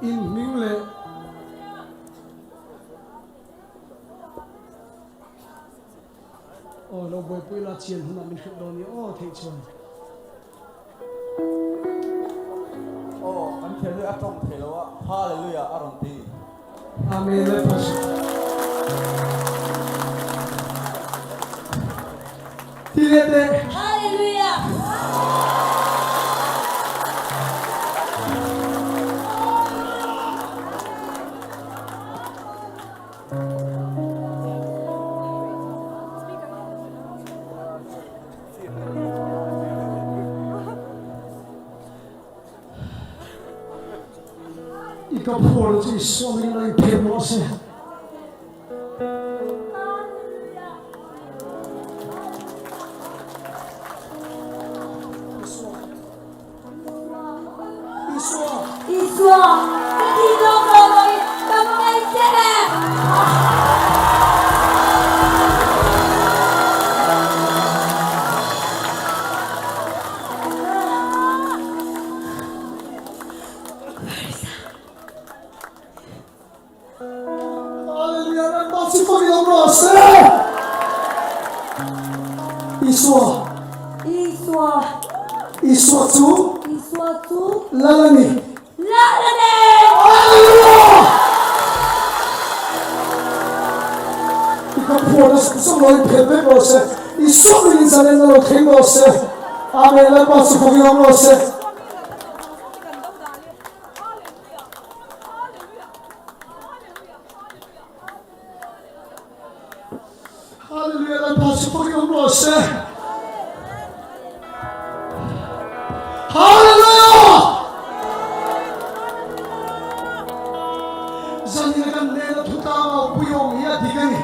in ming le lo boy pui la chian huna min khit do ni thei chon an thelu atong thelo hallelujah aron ti amen le pas ti le hallelujah ika phol chi so min lai phe mo se Iswa, hindi mo kamay siya. hallelujah na ba si Panginoon mo se Iswa tu lalani ika phol so lai phe mo se Iswa min zalen lo thei mo se amen la ba si Panginoon mo se hallelujah la ba si Panginoon mo se hallelujah zani kan le na thuta ma puyong ya digani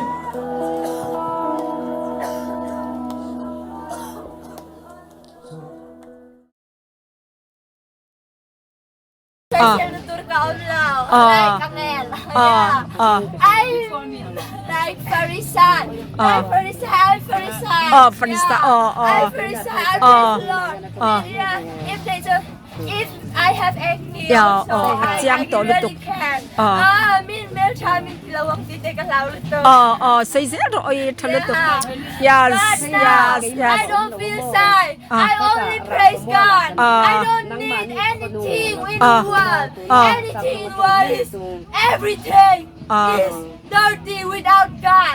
Like Pharisee. If I have acne, so I really can. Min try min lawak dito kalaw ito. Say zero oy taluto. Yes. I don't feel shy. I only praise God. I don't need anything in the world. Anything in the world is everything is dirty without God.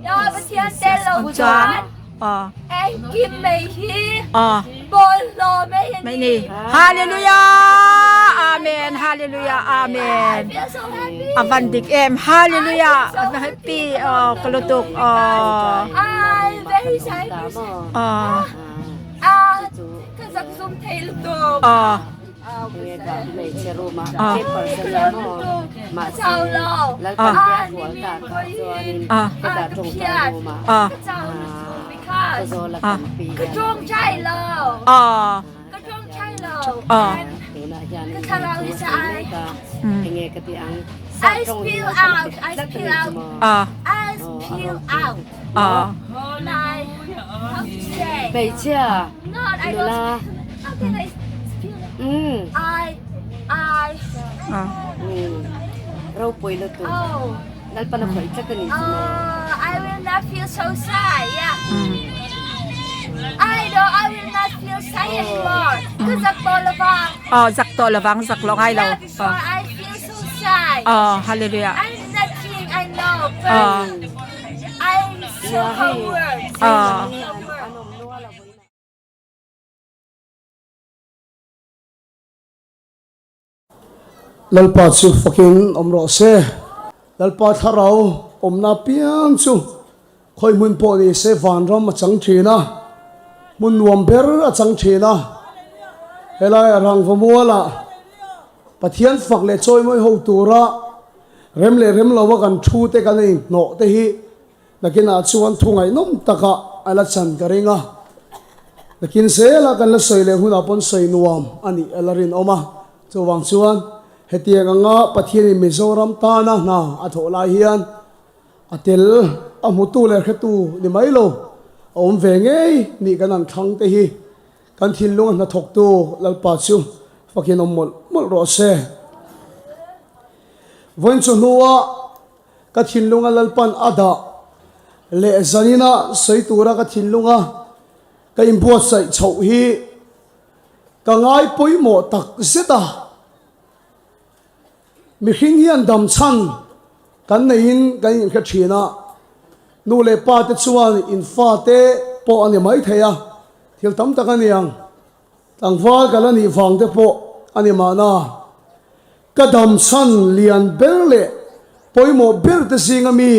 But here tell God. Anh Kim mày hi bồn lò mày ni hallelujah amen hallelujah amen I feel so happy. avandik em hallelujah happy kalutok I'm very happy. Kasi zoom tayo lutok. Chào lâu. Cái chuông cháy lâu. Cái chuông cháy lâu. Cái thằng nào đi sai. I spill out. Like, how to say? Vậy chứ à? No, I don't. How can I spill? Rau poi lo tu. Dal pa na poi sa kanito. I will not feel so shy. Yeah. I will not feel shy anymore. Because of Tolavang. zakto lavang zaklong ay law. Before I feel so shy. Hallelujah. I'm not kidding, I know, but I'm so covered. lalpa chu fucking omro se lalpa tharau omna piang chu khoi mun po ni se van ram ma chang thina mun nuam ber a chang thina helai rang vamuala pathian fak le choi moi ho tura rem lawa kan thu te kan nei no te hi nakina chuan thungai nom taka ala chan karinga nakin se la kan la soile huna pon soi nuam ani alarin oma chuwang chuan hetiang anga pathian Mizoram ta na athola hian atel amutu le khatu ni mailo om ve ngei ni kanan thang te hi kan thil lung na thok tu lalpa chu fakin mol ro se voin chu nuwa ka thinlunga lalpan ada le zanina seitura ka thinlunga ka imbuat sai chho hi ka ngai poimo tak zeta mi hing hian dam chan kan nein kan in kha thina nu le pa te chuan in fa te po ani mai theya thil tam tak aniang tangwal kalani wang te po ani mana ka dam chan lian berle poimo ber te singami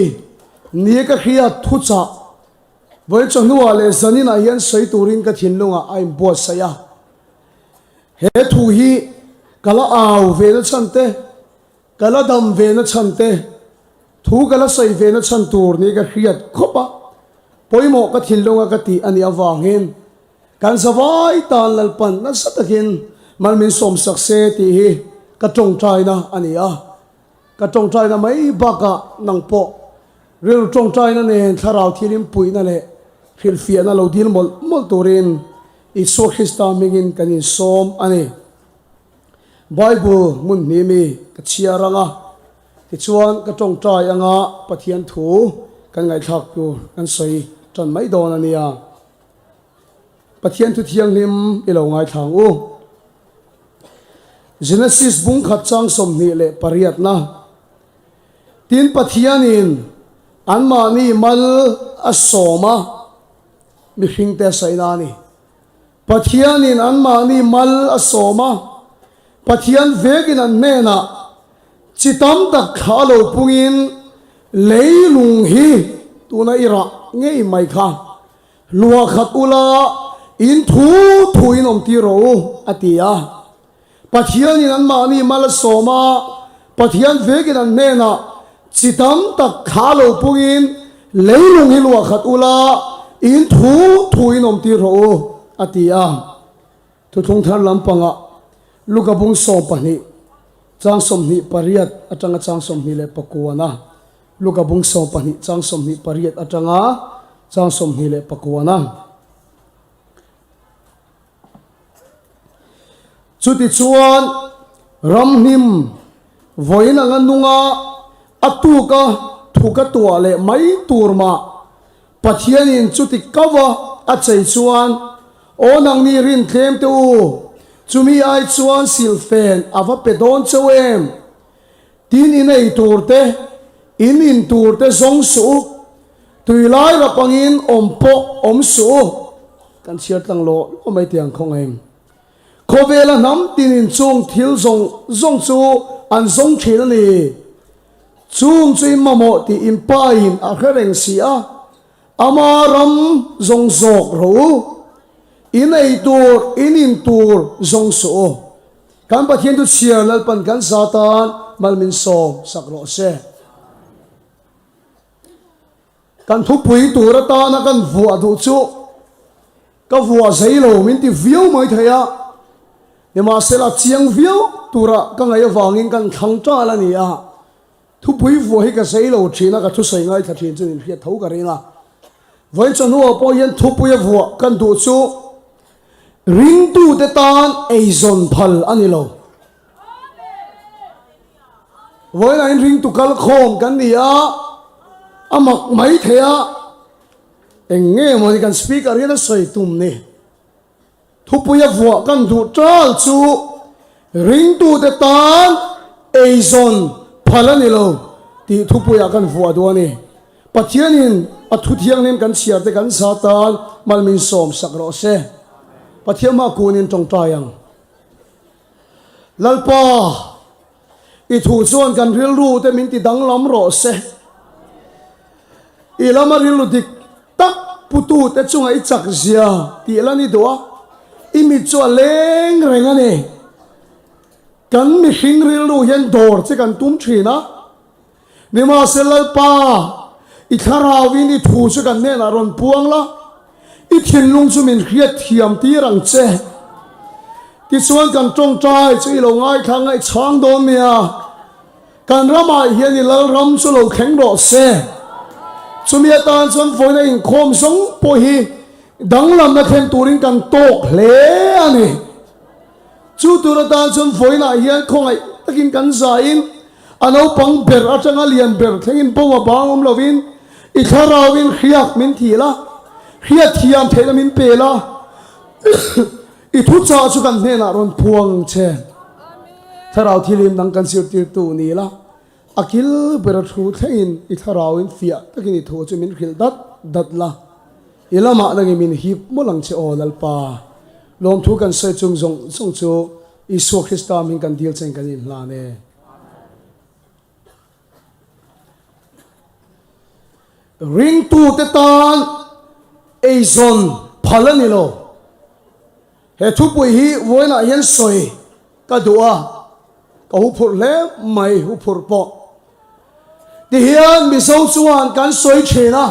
ni ka khia thucha voi chonua le zanina hian seiturin ka thinlunga aim bo saya he thu hi kala aw ve na chante kala dam ve na chante thu kala sai ve na chan tur ni ka khiat khopa poimo ka thinlunga ka ti ani awangin kan zawai tan lalpan na satakin malmin som sakse ti hi ka tong trai na ania ka tong trai na mai baka nang po ril tong trai na nen tharau thilim pui na le phil fia na lo dil mol turin iso Krista mingin kanin som ani Bible mun ni mi ka chiaranga ti chuan ka tong trai anga pathian thu kan ngai thak tu kan sei tan mai don ania pathian thu thiang lim ilo ngai thang u Genesis bung khat chang som ni le pariat na tin pathianin anmani mal asoma mi hingte sainani pathianin anmani mal asoma pathian vegin an mena chitam tak khalo pungin leilung hi tuna ira ngei mai kha lua khat ula in thu in om ti ro atia pathianin anmani mal asoma pathian vegin an mena chitam tak khalo pungin leilung hi lua khat ula in thu in om ti ro atia tu thong thar lampanga lukabung so pani chang som ni pariat atanga chang som ni le pakuana lukabung so pani chang som ni pariat atanga chang som ni le pakuana chuti chuan ramhim voina nganunga atuka thuka tua le mai turma pathianin chuti kawa achei chuan onang ni rin thlem te u chumi ai chuan silfen ava pedon chewem tin inei turte in turte zong su tuilai ra pangin ompo om su kan chiar tang lo omai tiang khong em khovela nam tin in chung thil zong chu an zong thil ni chung chui mamo ti impain a khereng sia amaram zong zok ro inei tur in tur zong so kan pathian tu chiar lalpan kan satan malmin som sakro se kan thu pui tur ta na kan vua du chu ka vua zeilo min ti viau mai thaya ne ma sela chiang viau tura ka ngai wangin kan thang ta la ni a thu pui vua hi ka zeilo thina ka thu sai ngai thathin chu in hria thau ka ringa voi chanu po yen thu pui vua kan du chu ring tu te tan eizon phal anilo voi lain ring tu kal khom kan nia amak mai thea enge mo kan speaker ina soi tum ni thu puya vua kan du tral chu ring tu te tan eizon phal anilo ti thu puya kan vua do ni pathianin athu thiang nem kan chiar te kan satan malmin som sakro se pathiama kunin tong tayang lalpa i thu chuan kan ril ru te min ti dang lam ro se i lama ril lu dik tak putu te chunga i chak zia ti lani doa i mi chu leng reng ani kan mi hing ril lu hian dor che kan tum thina ni ma se lalpa i tharawin i thu chu kan ne na ron puang la i thinlung chu min hriat thiam ti rang che ti chuan kan tong trai chu i lo ngai thang ai chang don mia kan rama hian i lal ram chu lo kheng ro se chumi atan chuan voina in khom song po hi danglam na khen turin kan tok hle ani chu turatan chuan voina hian khong ai takin kan za in ano pang ber atanga lian ber thengin po wa bangom lovin itharawin khiak min thila khiat thiam thela min pela ithu cha chu kan hne na ron phuang che tharau thilim nang kan sir tir tu ni la akil ber thu thengin itharawin fia takin ithu chu min khil dat la ilama nang min hip molang che olal pa lom thu kan se chung zong chu isu Krista min kan dil chen kan in la ne ring tu te tan eizon phalani lo he thu pui hi voina hian soi ka dua ka hu phur le mai hu phur po ti hian mi so chuan kan soi thena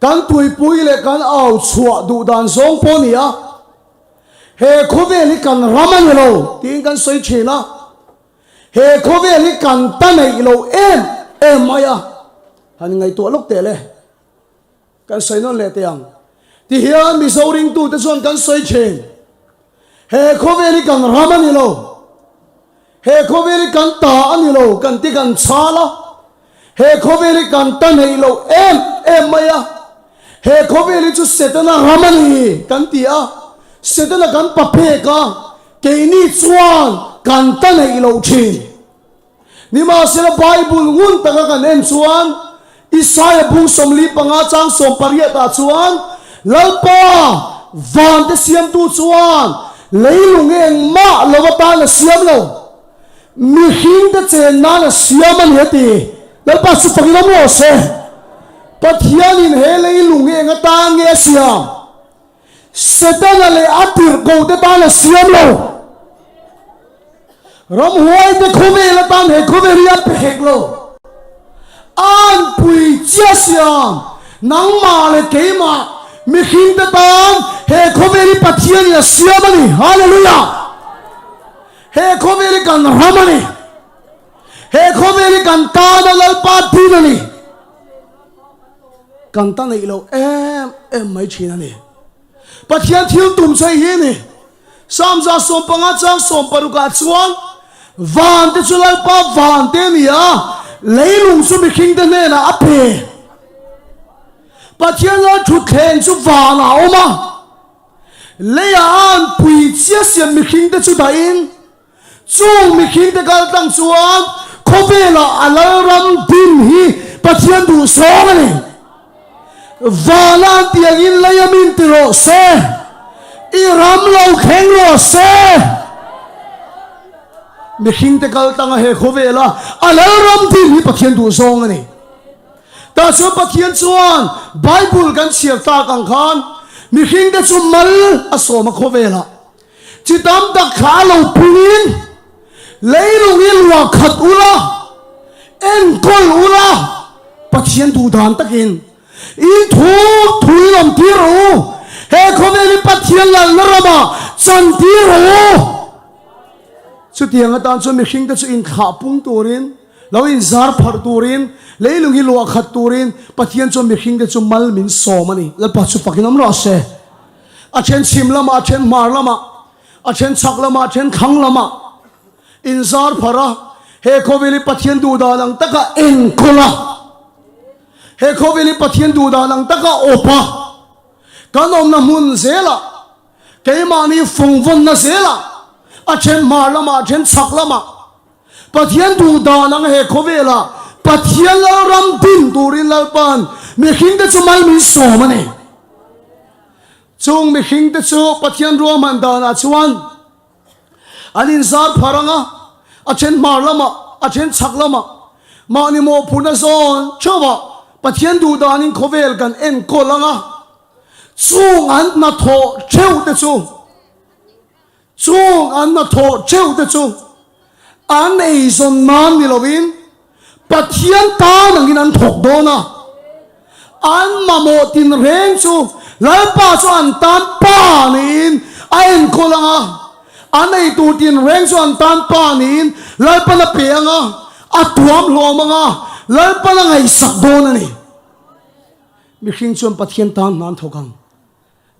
kan tui pui le kan au chua du dan zong po ni a he khoveli kan raman lo tin kan soi thena he khoveli kan tanai lo em maya han ngai to lok te le kan soi non le te ang ti hian mi so ring tu te zon kan soi chen he khoveli kan raman lo he khoveli kan ta ani lo kan ti kan chala he khoveli kan tanai lo em maya he khoveli chu setana ramani kan ti a setana kan pape ka ke ni chuan kan tanai lo thin ni ma sela bible ngun ta kan en chuan Isaiah bung som li panga chang som pariat ta chuan lalpa van te siam tu chuan leilung eng ma lawata na siam lo mi hing te chen na na siam an heti lalpa su pangina mo se pathian in he leilung eng ata nge siam setana le atir ko te ta na siam lo ram huai te khove la tan he khove ria pe hek lo an pui chia siam nang ma le ke ma mi khin ta tan he khoveli pathian ya siamani hallelujah he khoveli kan ramani he khoveli kan ta na lal pa dinani kan ta nei lo em mai china ni pathian thil tum sai hi ni samza som panga chang som paruka chuan van te chulal pa van te ni a leilung su mi khing de ne na ape pathian la thu khen chu va na oma le an pui chia siam mi khing de chu da in chung mi khing de gal tang chuan khovela alaram din hi pathian du so ni va la tiang in la yamin ti ro se i ram lo kheng ro se mi khing te kal tanga he khovela alaram din hi pathian du song ani ta chu pathian chuan bible kan siar ta kang khan mi khing te chu mal asoma khovela chitam ta kha lo pungin leilung il wa khat ula en kol ula pathian du dan takin in thu lam ti ro he khoveli pathian la narama chan ti ro chu tiang atan chu mi khing te chu in kha pung turin lo in zar phar turin leilung hi lo khat turin pathian chu mi khing te chu mal min somani la pa chu pakinam ro se a chen sim lama a chen mar lama a chen chak lama a chen khang lama in zar phara he khoveli pathian du da lang taka en kola he khoveli pathian du da lang taka opa kanom na mun zela keimani fungvon na zela a chen mar lama a chen chak lama pathian du da lang he khovela pathian la ram din turin lalpan mi khing te chu mal min somani chung mi khing te chu pathian ro man da na chuan anin zar pharanga a chen mar lama a chen chak lama mani mo phuna zon chowa pathian du da nin khovel kan en kolanga chung an na tho cheu te chu chung an na tho cheu te chu an ei zon man ni lovin pathian ta nangin an thok do na an mamo tin reng chu lai pa chu an tan pa nin a en kolanga an ei tu tin reng chu an tan pa nin lai pa na peanga a tuam hlomanga lai pa na ngai sak do na ni mi khing chu pathian tan nan thokang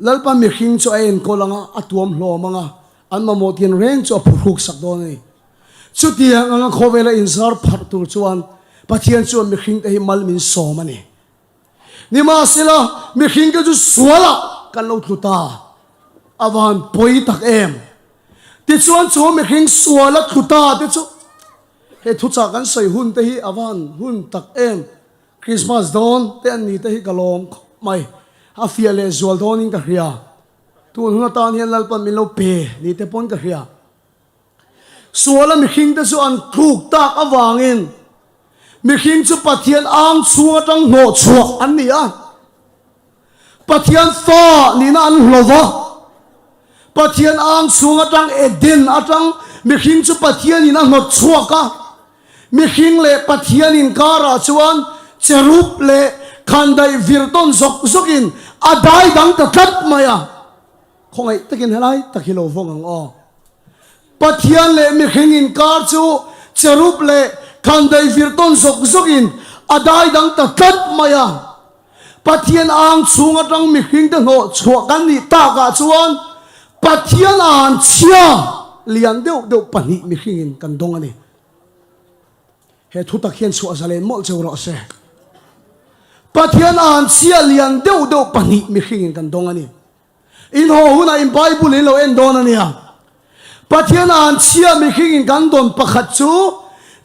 lai pa mi khing chu a en kolanga a tuam hlomanga an mamo tin reng chu a phuk sak do na ni chu tiang anga khowela insar phar tur chuan pathian chu mi khing te hi mal min so mani ni ma sila mi khing ka chu suala kan lo thuta awan poi tak em ti chuan chu mi khing suala thuta ti chu he thu cha kan sei hun te hi awan hun tak em Christmas don te an ni te hi kalom mai a fiale zual don in ka hria tu huna tan hian lalpan min lo pe ni te pon ka hria suala mi khing te chu an thuk tak awangin mi khing chu pathian ang chunga tang no chuak an ni a pathian fa ni na an hlova pathian ang chunga tang edin atang mi khing chu pathian in a no chuaka mi khing le pathian in kara chuan cherup le khandai virton zok zokin adai dang ta tat maya khongai takin helai takhilo vong ang o pathian le mi khing in kar chu cherup le khandai virton zok zokin adai dang ta tat maya pathian ang chunga tang mi khing ta no chuakan ni ta ka chuan pathian an chia lian deuh deuh pani mi khing in kan dong ani he thu tak hian chu azalen mol cheu ro se pathian an chia lian deuh deuh pani mi khing in kan dong ani in ho huna in bible in lo en don ani a pathian an chia mi khing in kan don pakhat chu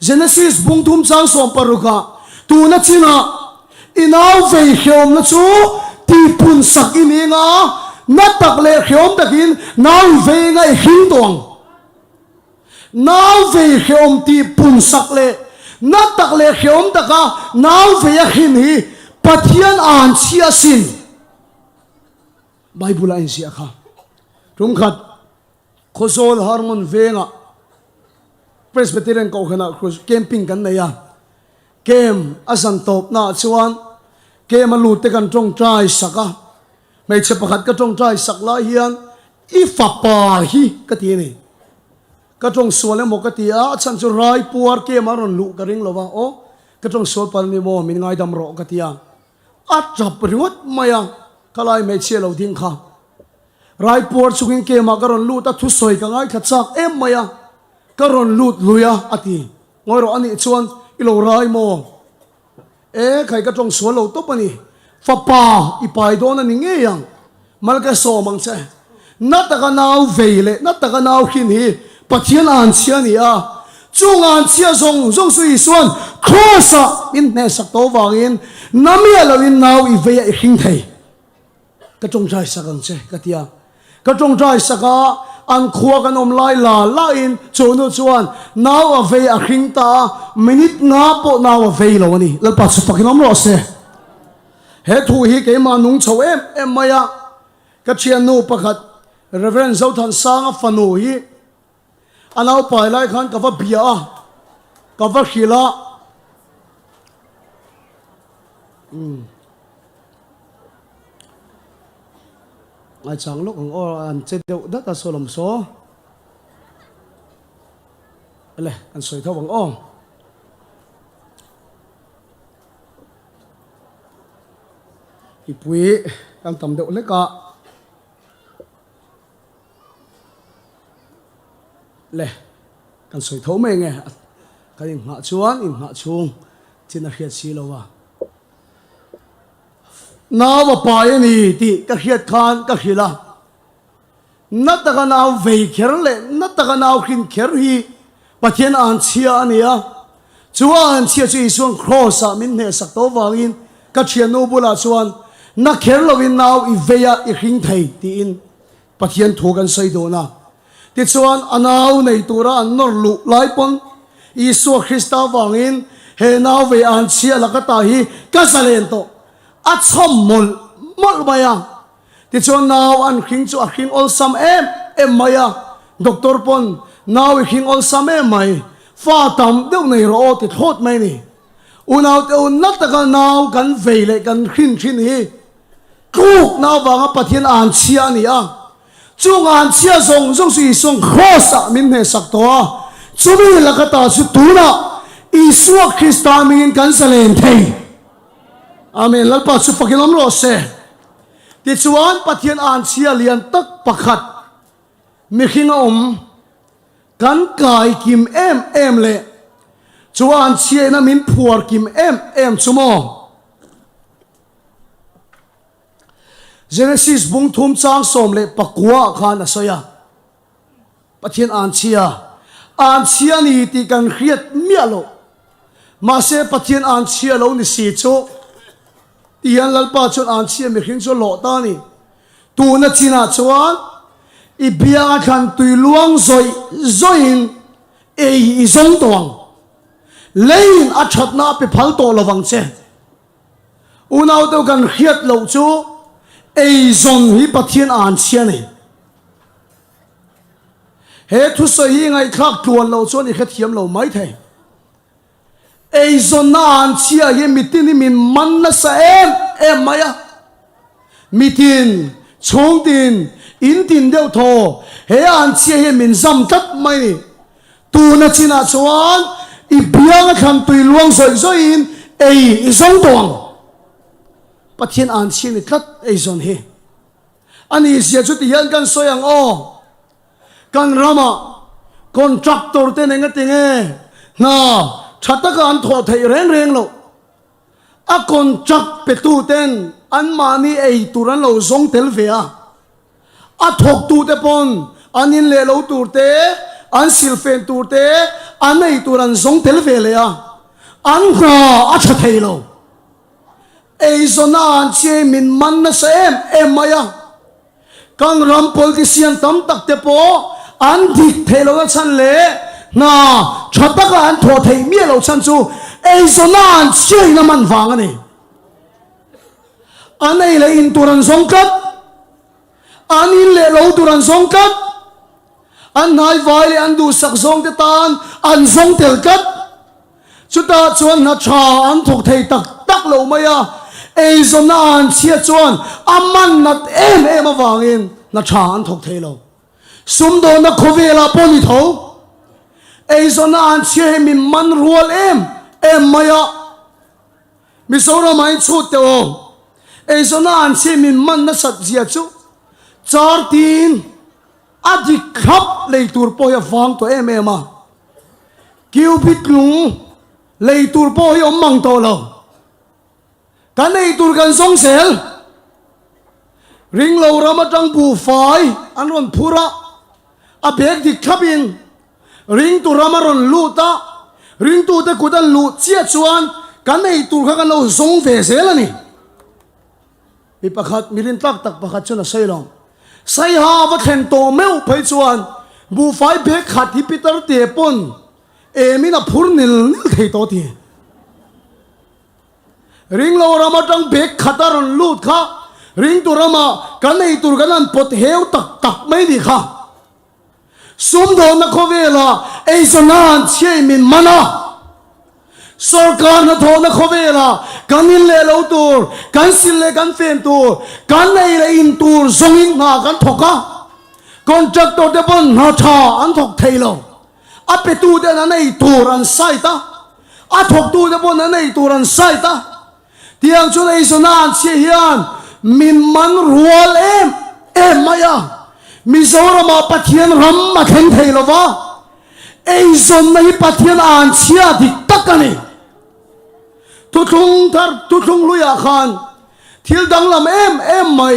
Genesis bungthum chang som paruka tu na china inaw vei khiom na chu ti pun sak ini nga na tak le khiom takin naw vei ngai hing dong naw vei khiom ti pun sak le na tak le khiom taka naw vei a hin hi pathian an chia sin bible a in sia kha rum khat khosol harmon venga Presbyterian ko khana camping kan naya kem asan top na chuan kem alu te kan tong trai saka mai che pakhat ka tong trai sakla hian I fa pa hi ka ti ni ka tong suale mo ka ti a chan chu rai puar kem aron lu ka ring lova o ka tong sol pal ni mo min ngai dam ro ka ti a trap riwat maya kalai mai che lo ding kha rai puar chungin kem a karon lu ta thu soi ka ngai khachak em maya karon lut luya ati ngoro ani chuan ilo rai mo khai ka tong sual lo to pani fa pa I pai don ani nge yang mal ka so mang che na ta ka naw veile na ta ka naw hin hi pathian an chia ni a chung an chia zong zong sui suan crossa in ne sak to wangin namia lo in naw I ve I hing thei ka tong jai sakang che ka tia ka tong jai saka an khua kan om lai la in chono chuan naw a ve a hring ta minute nga po naw a ve lo ani lalpa chu takin om ro se he thu hi ke ma nung chho em maya ka chian no pakhat reverend zautan sanga fanu hi anaw pai lai khan ka va bia ka va khila ai chẳng lúc an chết đều đất ta số làm số lệ an soi thâu bằng ôm ipui an tầm độ lấy cả lệ an soi thâu mấy nghe cái in hạ chuan in hạ chuông trên là khiết xí lâu à nào mà bài này thì các hiệp khan các hiệp là nát ta cái nào về khéo lệ nát ta cái nào khiến khéo hi bắt thiên an chia anh à chúa an chia cho Isun cross à mình hệ sắc tố vàng in các chuyện nô bù la chuan nát khéo là in nào I về à I khiến thầy thì in bắt thiên thu gan say đồ na thì chuan anh nào này tu ra anh nor lu lại pon Isu Christa vàng in hệ nào về an chia là cái ta hi cái sao lên to at som mol maya ti chon now an khing chu a khing ol sam em maya doctor pon now khing ol sam mai fa tam deuh nei ro ti thot mai ni unaw te un nat ka now kan veile kan khin hi ku now wanga pathian an chia ni a chung an chia zong sui song khosa min ne sak to chumi lakata su tuna Isu Christa min kan salen thei amen lalpa chu fakin om ro se ti chuan pathian an chia lian tak pakhat mi khinga กันกายกิมเอ็มเลยจวนเชียนมินผัวกิมเอ็มชั่วโมง Genesis บุงทุ่มจางสมเลยปักกัวขานสยาปะเทียนอันเชียนี่ตีกันเครียดเมียโลมาเสปะเทียนอันเชียโลนี่สีโจตีอันลัลปาชนอันเชียมีขิงโจโลตานี่ตูนัจินาชวนอีเบียกันตุยลวงซอยอินเออีซงตวงเลยอัจฉริยะไปพัลโตระวังเชอุณเอาตัวกันเครียดโลจูเอซงฮิปะเทียนอันเชียนี่เฮทุสยไงคลักตวนเราชวนอีกเทียมเราไม่เทไอซอนน่าอันเชียเฮมิตินี่มินมันนะเสเอ็มมายะมิตินชงตินอินตินเดียวโทเฮอันเชียเฮมินซัมตัดไม่ตูนัจินาชวนอีเบียงขันตุยลวงซอยอินไอซงตวงปะเทียนอันเชียนี่ตัดไอซอนเฮอันนี้เสียจุดที่ยันกันสวยงอ้อกันรามาคอนทรัคเตอร์เต้นเองติงน่าชัดตะการถอดให้เร่งโลอะคอนทรัคเปตูเต้นอันมานี่ไอตุรันเราส่งเทลเฟียอะถกตูเตปอนอันนินเลเราตูเตอันซิลเฟนตูเตอันไอตุรันส่งเทลเฟียเลยอันน่าอะชัดให้เราไอโซนาอันเชมินมันนะเซเอ็มมายะกังรัมโพลิเซียนตั้มตักเตปออันดิกเทโลกันฉันเล่น่าชัดตะการถอดให้เมียเราฉันจูไอโซนาอันเชยน้ำมันฟังอันนี้อันนี้เลยอินตุรันสงกัดอันนี้เลยเราตุรันสงกัดอันไหนไว้เลยอันดูสักสงเตตันอันสงเตลกัดชุดตาชวนนัชชาอันถอดให้ตักเราไม่อะไอโซนาอันเชียชวนอามันนัดเอ็มวางอินนัชชาอันถกเทโลสุมโดนักโคเวลาปนิโตไอโซนาอันเชียให้มิมันรัวเอ็มมายะมิโซราไม่ชุดเตโอไอโซนาอันเชียมิมันนัสัตเจียจูจาร์ตินอดีครับเลยตูร์ปอยฟังตัวเอ็มาคิวบิดลุงเลยตูร์ปอยอมมังโตโลกันไอตุรกันสงเสลริงเรารามาจังบูไฟอันวันพูระอาเบกดิขับินริงตุรามารันลูตาริงตูเตกุดันลูเชียชวนกันไอตุรกันเราสงเฟเสลนี่มีประคัดมีรินตักประคัดชนะไซลองไซฮาวัดเห็นโตเมวไปชวนบูไฟเบกขัดที่ปีเตอร์เตปนเอมินาพูนิลเทโตทีริงเรารามาจังเบกขัดรันลูดค่ะริงตุรามากันไอตุรกันนั้นปดเฮวตักไม่ดีค่ะสมโดนนักเวลาไอสนานเชมินมานะสการนัทนักเวลากันนินเลเราตัวกันสิเลกันเฟนตัวกันไอเลอินตัวทรงอินนากันถกค่ะคอนจักตัวเดบอนนาชาอันถกเทโลอัปเปตูเดนันไอตัวรันไซตาอัถกตัวเดบอนนันไอตัวรันไซตาที่ยังชวนไอสนานเชียนมินมันรัวเอ็มมายามิโซรามาปะเทียนรำมาเข็นเทลวะไอซอนในปะเทียนอันเชียดิตักกันนี่ทุกทุงลุยอาคารทิลดังลำเอ็มไม่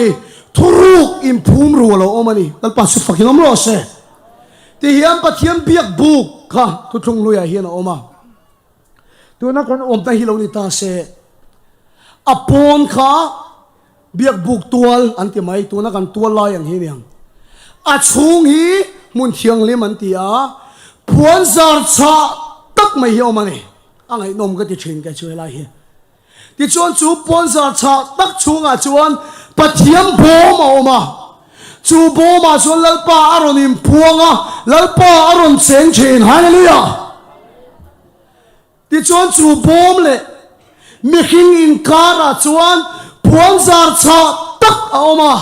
ทุรุกอิมพูมรัวเราโอมานี่ตัลปัสสุฟักยังไม่รอเสที่เฮียนปะเทียนเบียกบุกค่ะทุกทุงลุยอาเฮียนโอมาตัวนักการอมตะฮิโลนิตาเสอปอนข้าเบียกบุกตัวอันที่ไม่ตัวนักการตัวลายอย่างเฮียงอาชุงฮีมุนเทียงเลมันตีอาพวนซาร์ชาตักไม่เหี่ยวมันนี่อังไงนมก็ติดเชนกันช่วยไล่เฮียที่ชวนจูพวนซาร์ชาตักชุงอาชวนปะเทียมโบมาออกมาจูโบมาชวนลัลปาอารนิมพวงอ่ะลัลปาอารนเซนเชนฮาเลลูยาที่ชวนจูโบมเลยมิคิงอินคาราชวนพวนซาร์ชาตักออกมา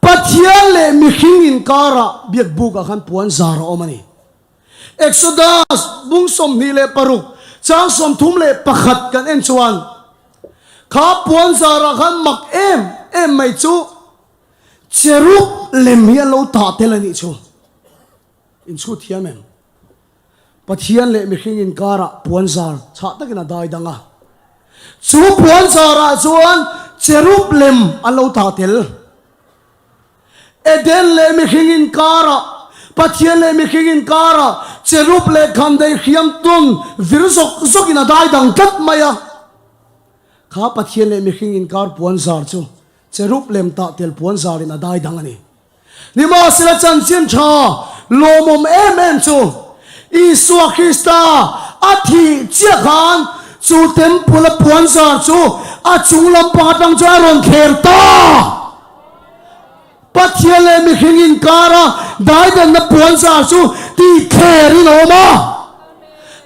ปัจจัยเลมิขิงอินการะเบียกบุกอาคันปวนซาระอมานี่เอ็กโซดัสบุงสมนี่เลปรุกจางสมทุ่มเลปะขัดกันเอ็นชวนข้าปวนซาระคันมักเอ็มไม่จูเชรุกเลมียโลตาเทลนิจู in chu thiam em pathian le mi khing in kara puan zar cha takina dai danga chu puan zara chuan Jerusalem alo ta tel Eden le mi khing in kara pathian le mi khing in kara Jerusalem kham dei khiam tun virzok zokina dai dang kat maya kha pathian le mi khing in kar puan zar chu Jerusalem ta tel puan zar in adai dang ani ni ma sila chan chen tha lomom em chu Isua Krista athi chia khan chu temple puan zar chu a chung lam pa tang cha ron kher ta pathian le mi khing in kara dai dan na puan zar chu ti kheri no ma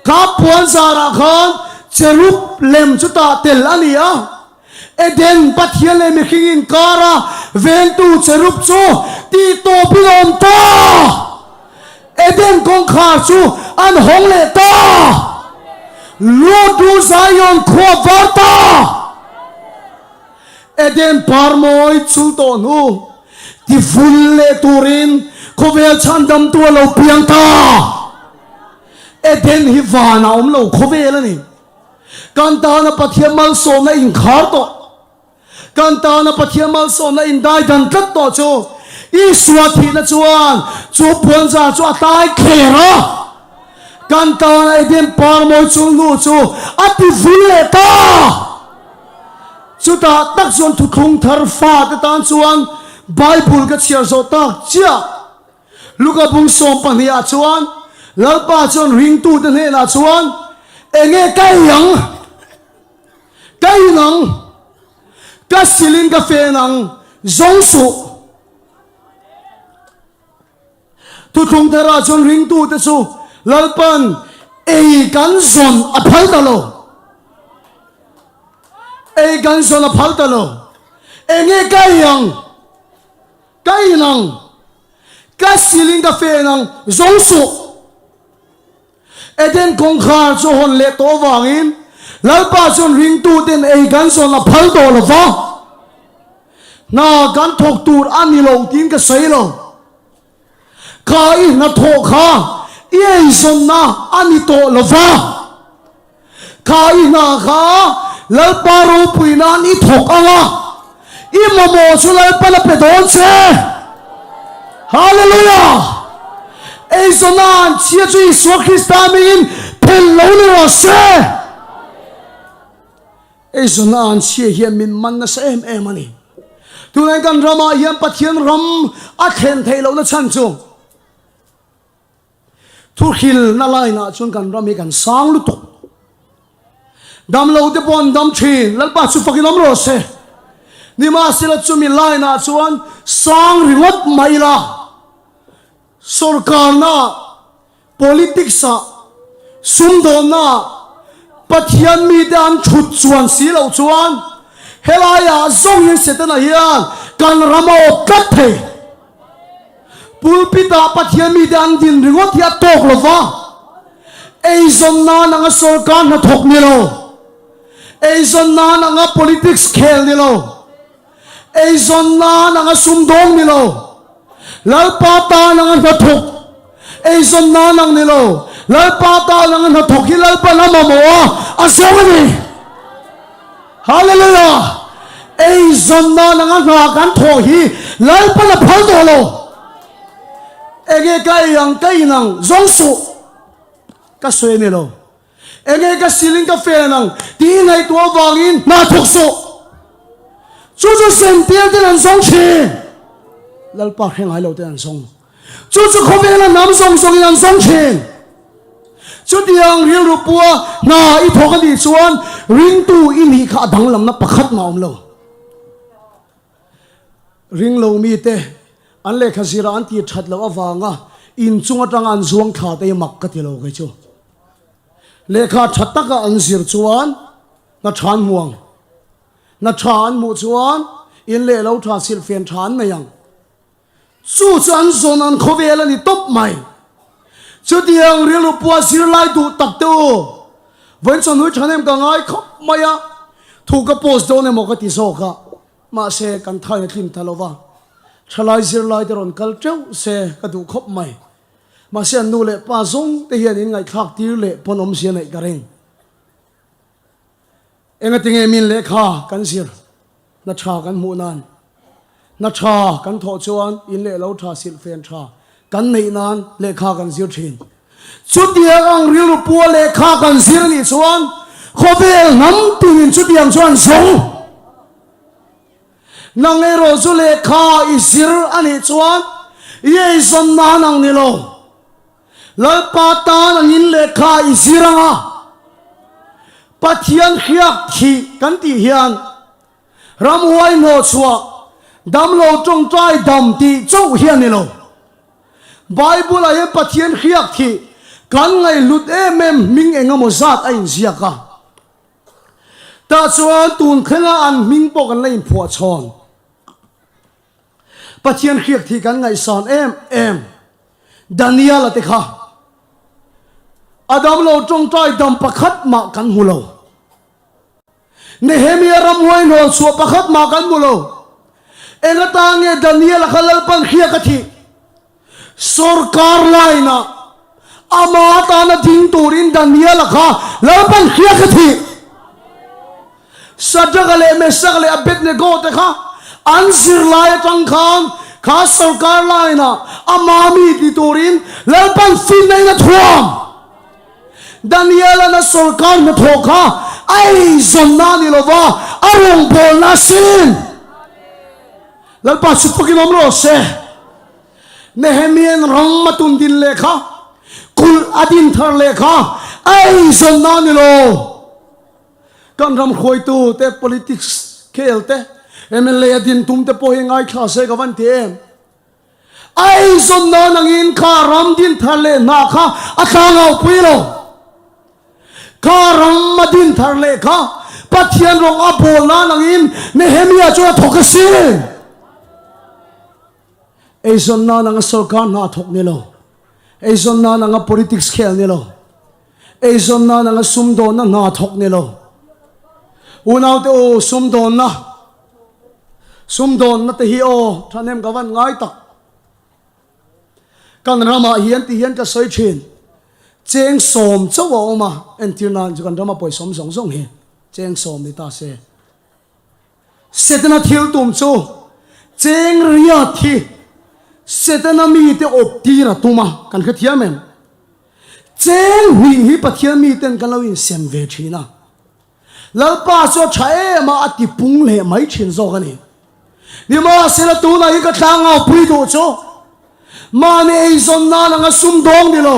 ka puan zar a khan Jerusalem chu ta tel ania Eden pathian le mi khing in kara ven tu Jerup chu ti to bilom ta Eden kong kha chu an hong le ta lu du Zion khwa varta Eden parmoi chul to nu ti ful le turin khovel chandam tu lo piang ta Eden hi vana lo khovel ani kan ta na pathian mal so na in khar to kan ta na pathian mal so na in dai dan kat to chu Isua thi na chuan chu puan za chu atai khera kan ta na Eden parmoi chul nu chu ati ful le ta chu ta tak chuan thu thung thar fa ta tan chuan Bible ka chiar zo tak chia luka bung som pania chuan lalpa chuan ring tu ta ne na chuan enge kai yang kai nang ka silin ka fe nang zong su thu thung thara chuan ring tu ta chu lalpan ei kan zon a phal ta lo ei kan zon a phal ta lo enge kai yang kai nang ka silin ka fe nang zong su Eden kong khar chu hon le to wangin lalpa chon ring tu ten ei kan zon a phal to lo wa na kan thok tur ani lo tin ka sei lo kai na tho kha ei zon na ani to lo wa kai na kha lalpa ro pui na ni thok anga I momo chu lalpa la pe don che hallelujah ei zonan chia chu Isua Krista min pen lo ni ro se ei zonan chia hian min man na se em ani tu nang kan rama hian pathian ram a khen thei lo na chan chu thu khil na lai na chun kan ram hi kan sang lu to dam lo de bon dam thi lalpa chu fakin om ro se ni ma sila chu mi lai na chuan sang ringot mai la sarkar na politics sa sumdon na pathian mi dan thut chuan si lo chuan helaya zong yin setana hian kan ramo kat the pulpita pathian mi dan din ringot ya tok lova ei zon na nga sarkar na thok ni lo ei zon na nga politics khel ni lo ei zon na nga sumdong ni lo lalpa ta nang na thok ei zon na nang ni lo lalpa ta nang na thok hi lalpa na mamo a sawani hallelujah ei zon na nang na kan tho hi lalpa na phal do lo ege kai yang kai nang zong su ka soi ni lo ege ka siling ka fe nang ti ngai to wangin na thok su chu chu sem tiel den an zong chi lalpa kheng hai lo te an song chu chu khobe la nam song song an song chen chu diang ril ru pua na I thok ani chuan ring tu in hi kha dang lam na pakhat ma om lo ring lo mi te an le khazira an ti that lo awanga in chunga tang an zuang kha te mak ka ti lo ke chu le kha thatta ka an zir chuan na than muang na than mu chuan in le lo tha sil fen than na yang chu chan zon an khovel ani top mai chu diang rilu pua sir lai tu tak tu wen chon hui thanem ka ngai khop maya thu ka post do ne mo ka ti so ka ma se kan thai na thin thalowa thalai sir lai der on kal treu se ka du khop mai mà xem nu lệ pa zong te hian in ngai khak tir lệ pon om sia nei kareng enga tinge min le kha kan sir na tha kan mu nan na tha kan tho chuan in le lo tha sil fen tha kan nei nan le kha kan sir thin chu dia ang ril ru pu le kha kan sir ni chuan khovel nam tin chu diang chuan zong nang e ro chu le kha i sir ani chuan ye zon na nang ni lo lal pa ta nang in le kha i siranga pathian khiak thi kan ti hian ram huai no chua dam lo trong trai dam ti chau hian ni lo bible ai pathian khiak thi kan ngai lut em ming engamo zat a in ziaka ta chuan tun khenga an ming po kan lein phua chon pathian khiak thi kan ngai san em Daniel ate kha Adam lo trong trai dam pakhat ma kan hulo Nehemia ram huai no chu pakhat ma kan hulo enga ta nge Daniel khalal pan khia ka thi sarkar laina ama ta na ding turin Daniel kha lal pan khia ka thi sadagale me sagale Abednego te kha ansir lai tang khan kha sarkar laina ama mi ti turin lal pan fin nei na thuam Daniel na sarkar na thoka ai zonna ni lova arong bol na sin lal pa su pakin omro se Nehemian rang matun din lekha kul adin thar lekha ai zonna ni lo kan ram khoi tu te politics khelte MLA adin tum te po hingai kha se gawan te ai zonna nangin kha ram din thar le na kha athangau puilo Karang madin thar le kha pathian rong a bol na nangin Nehemia chu thokasi eison na nang sarkar na thok ni lo eison na nang politics khel ni lo eison na nang sumdon na thok ni lo unaw te o sumdon na te hi o thanem gawan ngai tak kan rama hian ti hian ka soi thin cheng som chawa oma entirnan jukan rama poi som song song he cheng som ni ta se setna thil tum chu cheng ria thi setna mi te optira tuma kan khathia men cheng hui hi pathian mi ten kan lawin sem ve thina lalpa so thae ma ati pung le mai thin zo gani ni ma sela tu na hi ka thanga pui do cho ma ne zon na nga sum dong ni lo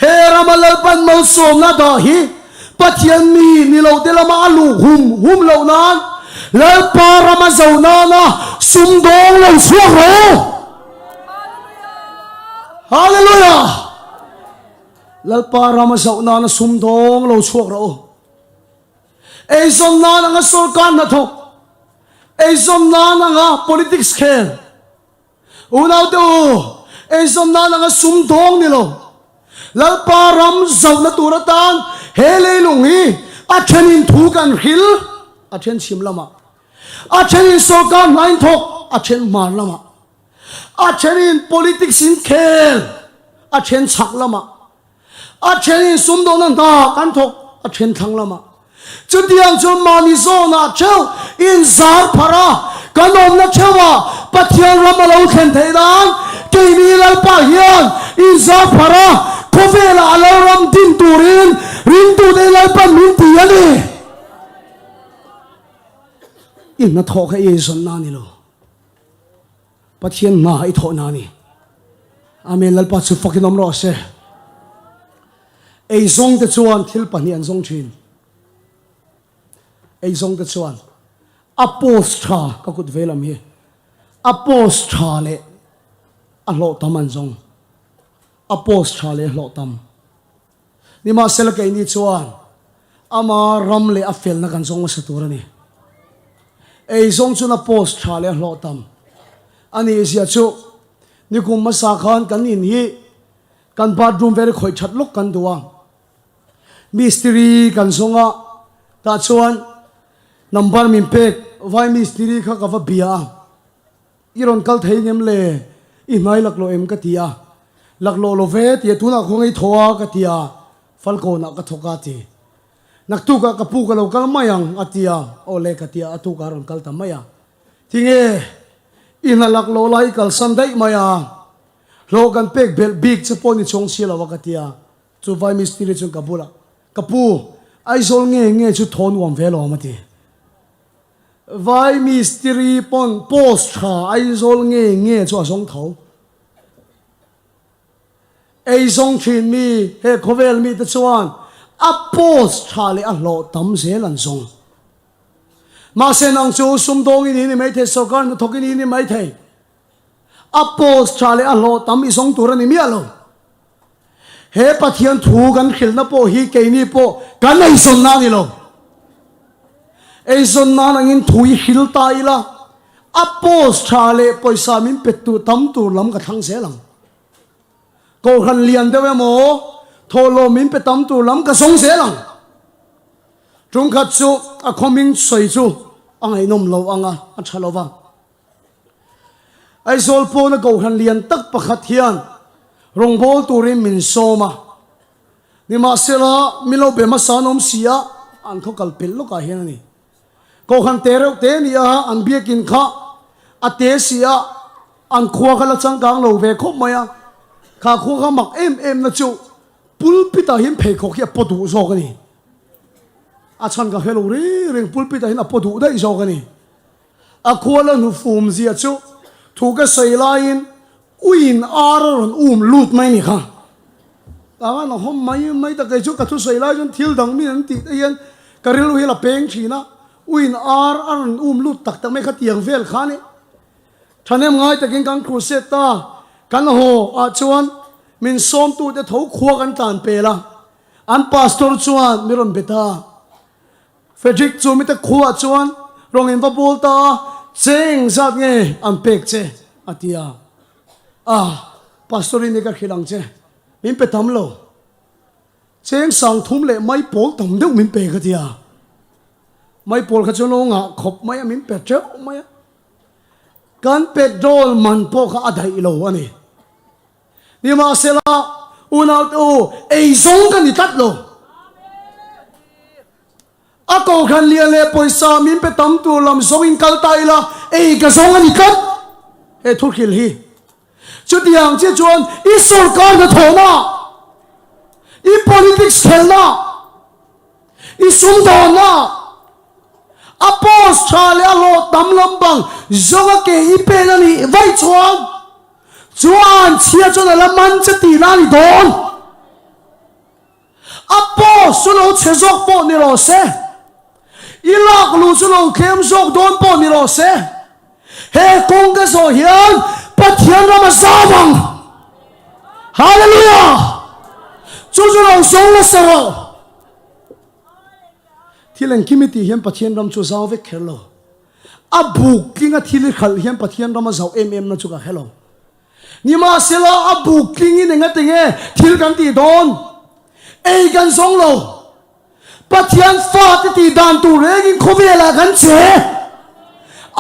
Hera malalpan mal som na dahi pathian mi ni lo de lama alu hum lo nan lal para ma zau na na sum dong lo suak ro hallelujah lal para ma zau na na sum dong lo suak ro ei zon na nga sarkar na thok ei zon na nga politics khel unaw to ei zon na nga sum dong ni lo lal param zau na turatan hele lungi athenin thu kan khil athen sim lama athenin sarkar nain thok athen mar lama athenin politics in khel athen chak lama athenin sumdo na da kan thok athen thang lama chudiang chu mani zo na cheu in zar phara kanom na chewa pathian ramalo khen theidan keimi lal pa hian in zar phara Kovela alaram din turin rintu de lalpan minti yani in na thoka yeson na ni lo pathian na I tho na ni amen lalpa chu fakin omro se ei zong te chuan thil panian zong thin ei zong te chuan apostra ka kut velam hi apostra le a lo taman zong apostra le hlo tam ni ma sel kai ni chuan ama ram le a fel na kan zong sa tur ani ei zong chu na apostra le hlo tam ani sia chu ni kum ma sa khan kan in hi kan bathroom ver khoi that lok kan duwa mystery kan zonga ta chuan number min pek vai mystery kha ka va bia iron kal thei nem le I mai lak lo em ka tia lạc lộ lo ve tia tu na khong ei thoa ka tia falco na ka thoka ti nak tu ka kapu ka lo kal mayang atia ole ka tia atu ka ron kal ta maya tinge ina lak lo lai kal sandai maya logan pek bel big chapon ni chong sila wa ka tia chu vai mistri chung kabula kapu ai zol nge chu thon wam ve lo ma ti vai mistri pon post kha ai zol nge chu asong thau ai zong thin mi he khovel mi te chuan apos thale a lo tam se lan song ma se nang chu sum dong ni ni mai the so kan thok ni ni mai the apos thale a lo tam i song tur ni mi alo he pathian thu kan khil na po hi ke ni po kan ai son na ni lo ai son na nang in thui hil ta ila apos thale poisa min petu tam tur lam ka thang se lang ko khan lian de mo tholo min pe tam tu lam ka song se lang trung khat chu a khoming soi chu angai nom lo anga a thalowa ai sol po na ko khan lian tak pakhat hian rong bol turin min soma ni ma sela milo be ma sanom sia an kho kal pil lo ka hian ni ko khan tereu te ni a an biakin kha a te sia an khwa khala chang kang lo ve khop maya kha khu kha mak em na chu pulpita hin phei khok hi podu zo ka ni a chan ka hello ri ring pulpita hin a podu dai zo ka ni a khwala nu fum zia chu thu ka sei lain uin aron lut mai ni kha ta na hom mai ta kai chu ka thu sei lai jon thil dang mi an ti hian karil hi la peng thina uin aron lut tak tak mai kha tiang vel kha ni thanem ngai takin kan crusade ta kan ho a chuan min som tu te tho khwa kan tan pe la an pastor chuan miron beta Frederick chu mi te khwa chuan rong in bol ta cheng zat nge an pek che atia pastor ni ka khilang che min pe tam lo cheng sang thum le mai pol tam deuh min pe ka tia mai pol kha chuan nga khop mai min pe che mai kan petrol man po kha adai lo ani ni ma sela unaut o ei zong kan ni tat lo a ko khan lia le poisa min pe tam tu lam zong in kal tai la ei ka zong ani kat e thu khil hi chu tiang che chuan i sarkar na thona i politics khelna i sum dona apos chale alo tam lambang zonga ke i pe na ni vai chuan chuan chia cho la man che ti na ni don apos sulo che zok po ni ro se ilak lu sulo kem zok don po ni ro se he kong ka so hian pathian rama zawang hallelujah chu sulo song la sero thilen kimiti hian pathian ram chu zaw ve khelo abu kinga thil khal hian pathian ram zaw em na chu ka hello ni ma sela abu kingi ne ngate nge thil kan ti don ei kan song lo pathian fa ti dan tu regin khovela kan che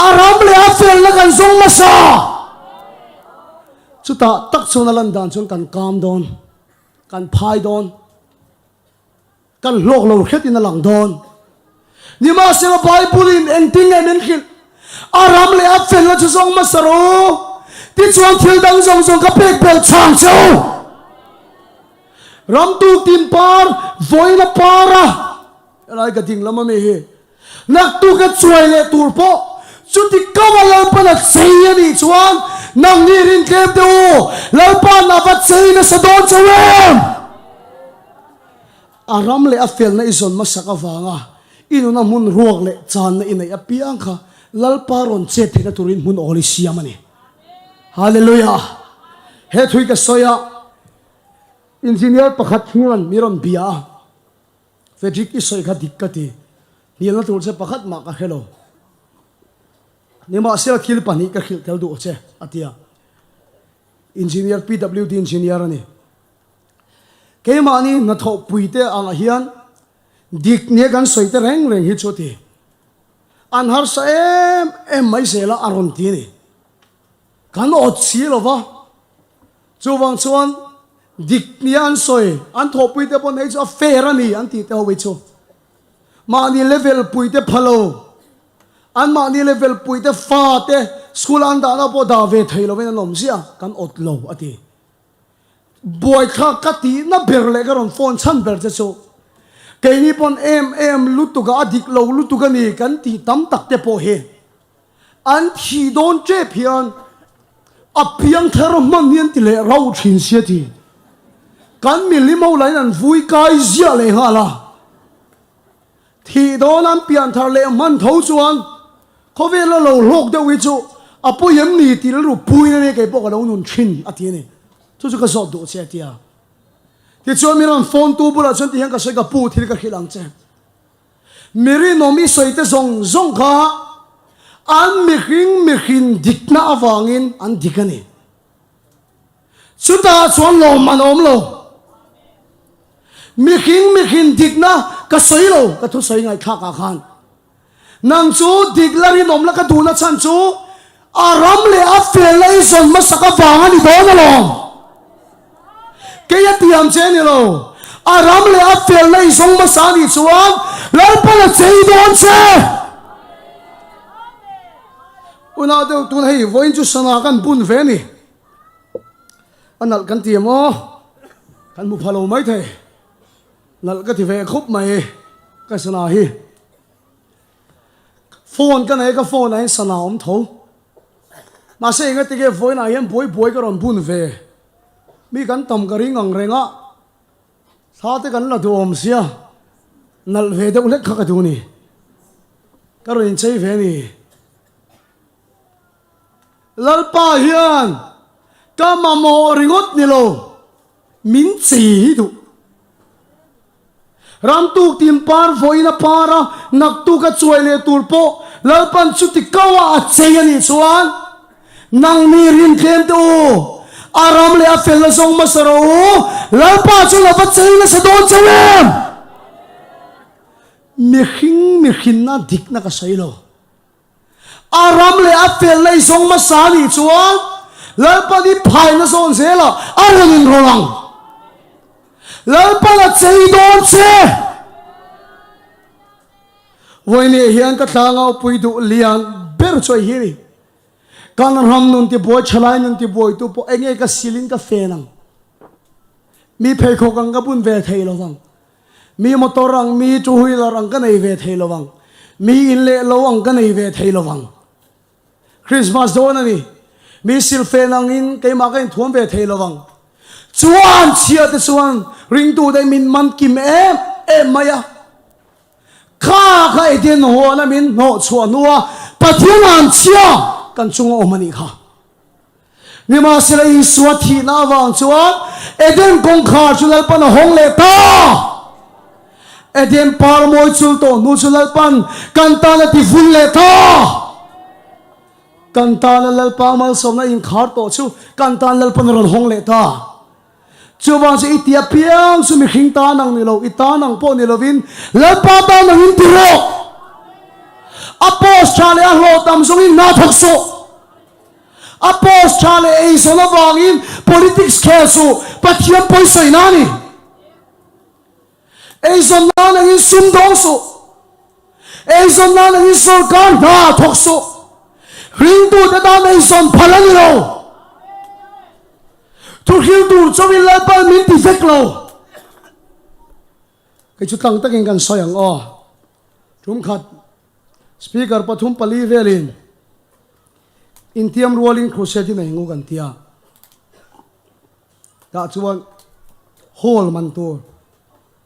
aram le afel na kan song ma sa chu ta tak chu na lan dan chung kan kam don kan phai don kan lok lo khet in lang don ni ma sela bible in ending and khil aram le afel na chu song ma sa ro ti chuan thil dang zong zong ka pek bel chang chau ram tu tin par voina para lai ka ding lama me he nak tu ka chuai le tur po chu ti kawalan pa na sei ani chuan nang ni rin kem de o lau pa na va sei na sa don chawem aram le afel na izon masaka wanga inu na mun ruak le chan na inai apiang kha lalpa ron che thina turin mun oli siamani hallelujah he thui ka soya engineer pakhat hian miron bia Frederick is soi kha dikkati nial na tur che pakhat ma ka hello ni ma sel khil pani ka khil tel du che atia engineer PWD engineer ani ke mani na tho puite anga hian dik ne gan soi te reng hi choti an har sa em mai sela aron ti ni kan ot si lo wa chuwang chuan dik ni an soi an tho pui te pon ei chu a fair ani an ti te ho wi chu ma ni level pui te phalo an ma ni level pui te fa te school an da na po da ve thei lo ven nom sia kan ot lo ati boy kha ka ti na ber le ga ron phone chan ber che chu ke ni pon em lutu ga adik lo lutu ga ni kan ti tam tak te po he an thi don che phian a piang thar man nian ti le rau thin sia ti kan mi limo lai an vui kai zia le ha la thi don an pian thar le man tho chuan ko ve lo lo lok de wi chu a po yem ni ti lu pui ne ke po ka lo nun thin a ti ne chu chu ka zo do che tia ti chuan mi ron phone tu bula chuan ti hang ka se ka pu thil ka khilang che mi ri no mi soi te zong zong kha an mi hin dikna awangin an dikani chuta chuan lo man om lo mi hin dikna ka soi lo ka thu soi ngai kha ka khan nang chu diklari nom la ka du na chan chu aram le a fel lai zon ma saka wang ani do na lo ke ya tiam che ni lo aram le a fel lai zong ma sa ni chuan lal pa la chei don che una de tu hei voin chu sana kan bun ve ni anal kan ti mo kan mu phalo mai the nal ka ti ve khup mai ka sana hi phone kan ai ka phone ai sana om tho ma se nga ti ke phone ai hem boy ka ron bun ve mi kan tam ka ring ang renga sa te kan la du om sia nal ve de ulek kha ka du ni ka ron chei ve ni lalpa hian ka ma mo ringot ni lo min chi du ram tu tim par voina para nak tu ka chuai le tur po lalpan chu ti kawa a chei ani chuan nang ni rin khem tu aram le a fel la song ma saro lalpa chu la ba chei na sa don chawem mi hin na dik na ka sai lo aram le a fel lai song ma sa ni chuan lalpa di phai na son se la aranin rolang lalpa la chei don che voine hian ka thanga pui du lian ber choi hi kan ram nun ti boy chalai nun ti boy tu po enge ka silin ka fenang mi phei kho kang ka bun ve thei lo wang mi motor rang mi chu hui la rang ka nei ve thei lo wang mi in le lo ang ka nei ve thei lo wang Christmas don ani mi sil fenang in ke ma ka in thuam ve thei lo wang chuan chia te chuan ring tu dai min man kim em maya kha eden ho na min no chuan nuwa pathian an chia kan chung o mani kha ni ma sila in suat thi na wang chuan eden kong kha chulal pan hong le ta eden par moi chul to nu chulal pan kan ta la ti fun le ta kan ta la lal pa mal som na in khar to chu kan ta lal pan ron hong le ta chu wang se itia piang su mi khing ta nang ni lo ita nang po ni lovin lal pa ta nang in ti ro apos chale a lo tam song in na thak so apos chale ei so na wang in politics khesu pathiam poi soi na ni ei so na nang in sum dong so ei so na nang in so kan na thok so ring tu ta da nei son phalan lo tu hiu tu cho min la pa min ti fek lo cái chút tăng takin kan soyang o thum khat speaker pathum pali velin intiam rolling crusade nei ngu kan tia ta chuan hall man tur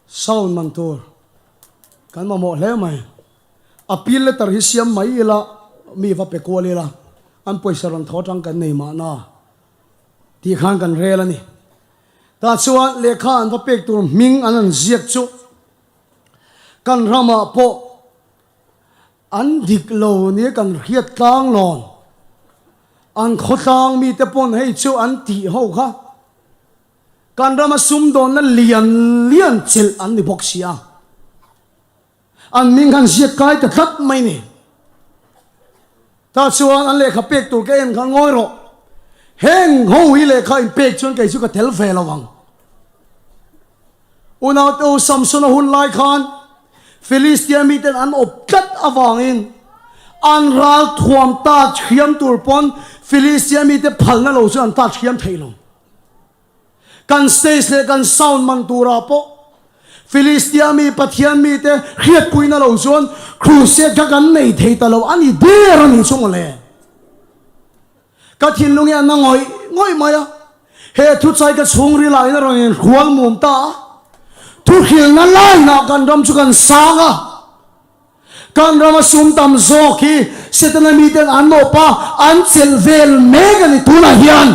sound man tur kan ma mo hle mai appeal letter hi siam mai ila mi va pe ko le la an poisa ron tho tang kan nei ma na ti khan kan rel ani ta chuan lekha an va pek tur ming an ziak chu kan rama po an dik lo ni kan riat tlang lon an khotang mi te pon hei chu an ti ho kha kan rama sum don na lian chil an ni bok sia an ming kan ziak kai ta khat mai ni ta chuan an lekha pek tur ke en kan ngoi ro heng ho hi lekha in pek chun kai chu ka tel ve lawang unau to Samson hun lai khan Philistia mi ten an op kat awangin an ral thuam ta thiam turpon Philistia mi te phalna lo chu an ta thiam theilo kan stage le kan sound man tura po Philistia mi pathian mi te khiat puina lo chuan crusade ka kan nei thei ta lo ani der ani chung le ka thin lungi an ngoi maya he thu chai ka chung ri lai na rong khual mum ta thu khil na lai na kan ram chu kan sanga kan ram sum tam zo ki setana mi ten an no pa an chel vel mega ni tu na hian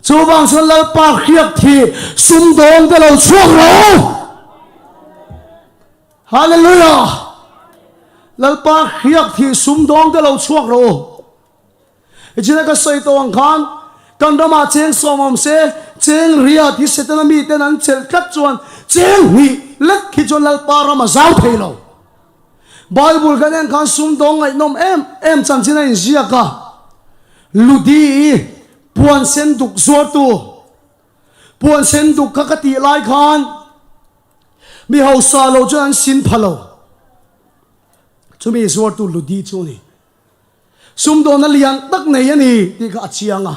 chu bang sun lal pa khiak thi sum dong te lo chuak ro hallelujah lal pa khiak thi sum dong te lo chuak ro ijina ka sai to ang khan kan rama cheng somom se cheng ria thi setana mi ten an chel khat chuan cheng ni lek khi chon lal pa rama zau theilo Bible kan en khan sum dong ngai nom em chan china in zia ka ludi puan sen duk zor tu puan sen duk ka ka ti lai khan mi hau sa lo chuan sin phalo chu mi zor tu ludi chu ni sum dong na lian tak nei ani ti ka chianga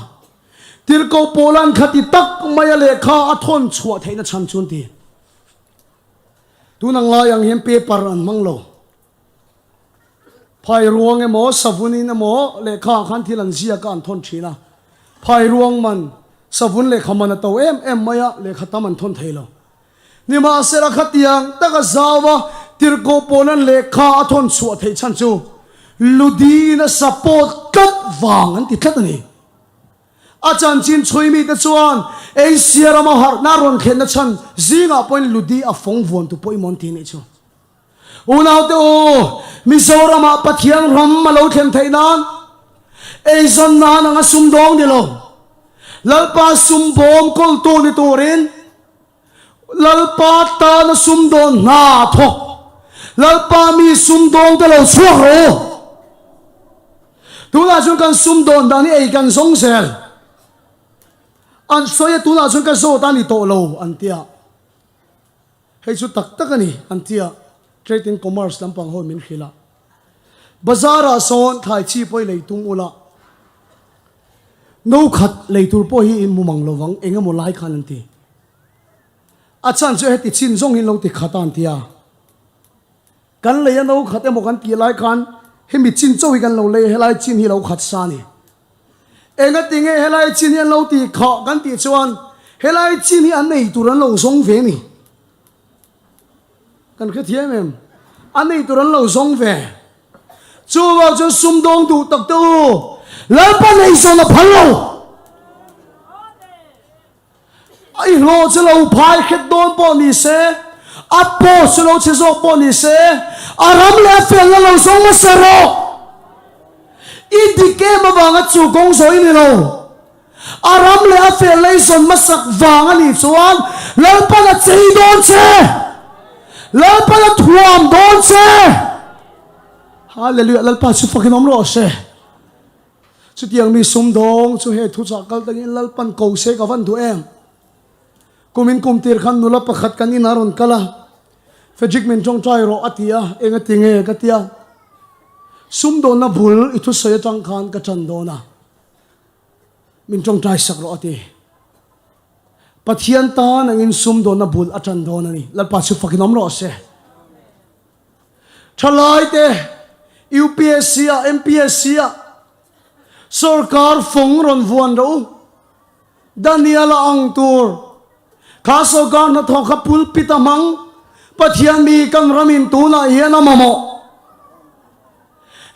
tir ko polan khati tak maya le kha athon chhuwa theina chan chun ti tu nang la yang hem paper an manglo phai ruang emo savunin emo le kha khan thilan zia ka an thon thina phai ruang man savun le khamana to em maya le khatam an thon theilo nima sera khatiang taka zawa tirko ponan le kha athon chhuwa thei chan chu ludina support kat wang an ti thlat ani achan chin choimi te chuan ei siarama har na ron khen na chan zinga point ludi a phong von tu poi mon ti ni chu unau te o Mizorama pathian ram malo khen thainan ei zon na nga sum dong ni lo lalpa sum bom kol tu ni turin lalpa ta na sum don na thok lalpa mi sum dong te lo chuak ro tu na chung kan sum don da ni ei kan song sel an soya tu na chung kan so ta ni to lo an tia hei chu tak tak ani an tia trade and commerce lampang ho min khila bazara son thai chi poi leitung ula no khat leitur po hi in mumang lowang enga mo lai khan anti achan che heti chin zong hin lo ti khatan tia kan le no khat e mo kan ti lai khan hemi chin chau hi kan lo le helai chin hi lo khat sa ni enga tinge helai chin hi lo ti kha kan ti chuan helai chin hi an nei turan lo zong ve ni kan khe thiam em ani turan lo zong ve chu wa chu sum dong tu tak tu lal pa nei so na phalo ai lo chu lo phai khet don po ni se apo chu lo che zo po ni se aram le fel lo zong ma se ro i di ke ma wanga chu gong so ni lo aram le fel le son ma sak wanga ni chuan lal pa na chei don che lalpa na thuam don se hallelujah lalpa chu fakin om ro se chu tiang mi sum dong chu he thu cha kal tangin lalpan ko se ka van thu em kumin kum tir khan nula pakhat kan in aron kala fejik min chong chai ro atia enga tinge ka tia sum don na bul ithu se chang khan ka chan do na min chong chai sak ro ati pathian ta nangin sum do na bul atan do na ni lalpa chu fakin om ro se thalai te UPSC a MPSC a sarkar phong ron vuan ro Daniela ang tur kaso gar na thoka pulpit amang pathian mi kan ramin tu na hian amamo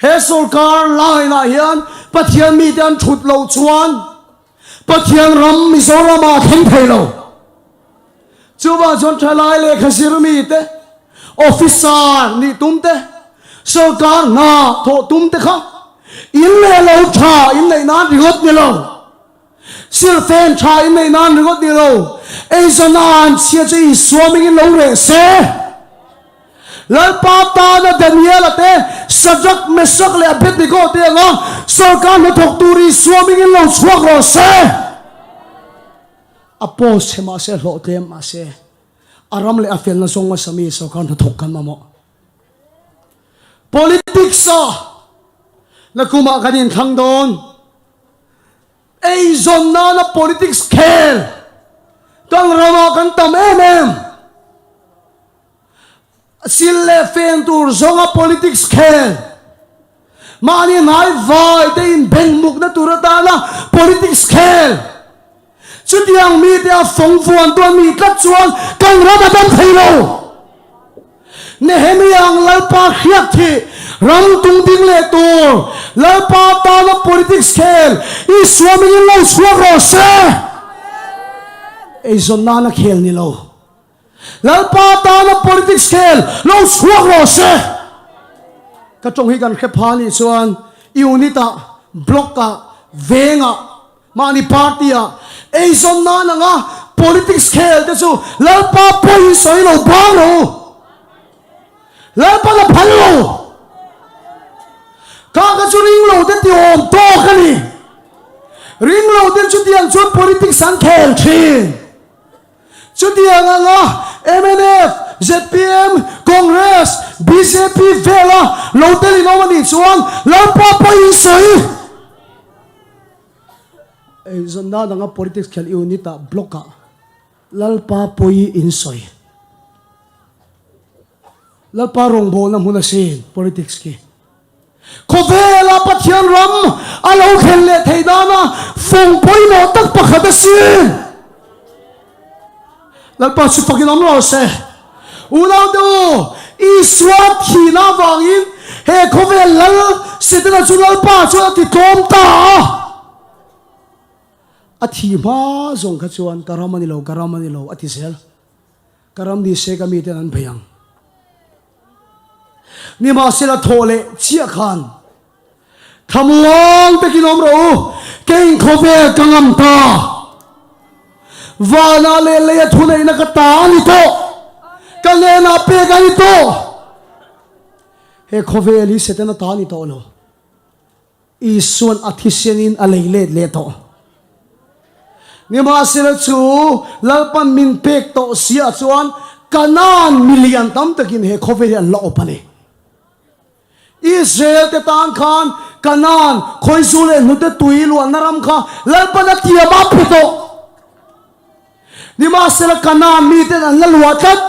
he sarkar lai na hian pathian mi dan thut lo chuan pathian ram Mizorama khen thailo chuba chon thalai le khasir mi te officer ni tumte sarkar na tho tumte kha in le lo tha in nei nan rigot ni lo sir fen tha in nei nan rigot ni lo ei zanan chia chi swimming in lo re se lalpa ta na Daniel te sajak mesak le Abednego te nga sarkar na thok turi swimming in lo chuak ro se apos hema se lo te ma se aram le afel na song ma sami so kan thok kan ma mo politics sa na kuma kanin thang don ei zon na politics khel kan rama kan tam em sille fen tur zonga politics khel mani nai vai te in beng muk na turata na politics khel chutiang mi te phong fuan to mi tlat chuan kan rama dam thailo Nehemiah lalpa khiat thi ram tung ding le tur lalpa ta na politics khel I swami ni lo swa ro se ei zon na khel ni lo lalpa ta na politics khel lo swa ro se ka tong hi kan khepha ni chuan unita blocka venga mani party a ei zon na nga politics khel te chu lalpa poi soi lo bang lo lalpa na phal lo ka chu ring lo te ti om to khani ring lo te chu tiang chu politics an khel thin chu tiang nga MNF ZPM Congress BJP vela lo te li no mani chuan lalpa poi soi ei zon na nga politics khel unita blocka lalpa poi in soi lalpa rong bo na muna sin politics ki kovela pathian ram alo khel le theidana phong poi no tak pakhat sin lalpa su fakin am lo se una do iswat hina wangin he kovel lal sidna chu lalpa chu ti tom ta athi ma zong kha chuan karamani lo ati sel karam ni se ka mi ten an bhayang ni ma sila thole chia khan thamuang te kinom ro kein khove kangam ta wana le le thune na ka ta ni to kale na pe ga ni to he khove li setena ta ni to lo I suan athisenin aleile le to ni ma sila chu lalpan min pek to sia chuan kanan million tam takin he khove an la opani Israel te tan khan kanan khoi zule nute tuilu anaram kha lalpana tiama pito ni ma sela kanan mi te an lalwatat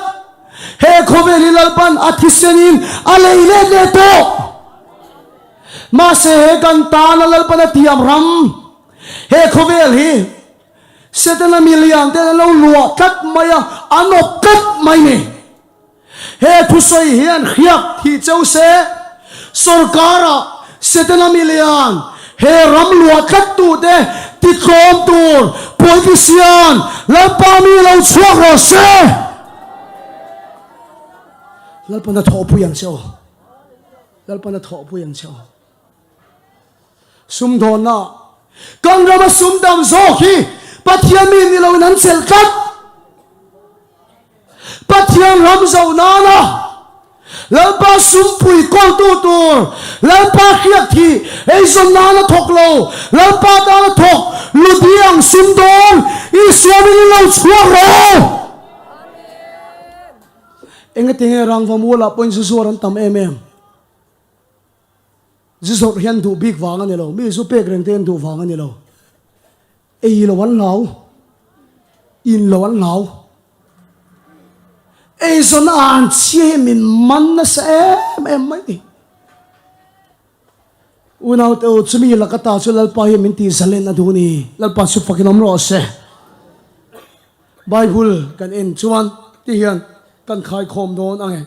he khobe ni lalpan athisenin aleile le to ma se he kan tan lalpana tiam ram he khobe hi setena million te lo lua kat maya anop kat mai ne he thusoi hian khiak thi chau se Sorkara setena million he ramlua kattu de ti kom tur politician lalpa mi lo chuak ro se lalpa na tho pu yang chao lalpa na tho pu yang chao sum don na kang rama sum dam zo khi pathian mi ni lo nan sel kat pathian ram zo na na lalpa sumpui kol tu tur lalpa khiak thi ei zon na na thok lo lalpa ta na thok ludiang sim don I swami ni lo chuak ro engate he rang va mula point su suran tam jisor hian du big wang ani lo mi su pek reng ten du wang ani lo ei lo wan lau in lo wan lau ei zon an chi min man na se em mai ni unau te chumi la ka ta chu lalpa hi min ti zalen adu ni lalpa su fakinom ro se bible kan en chuan ti hian kan khai khom don ange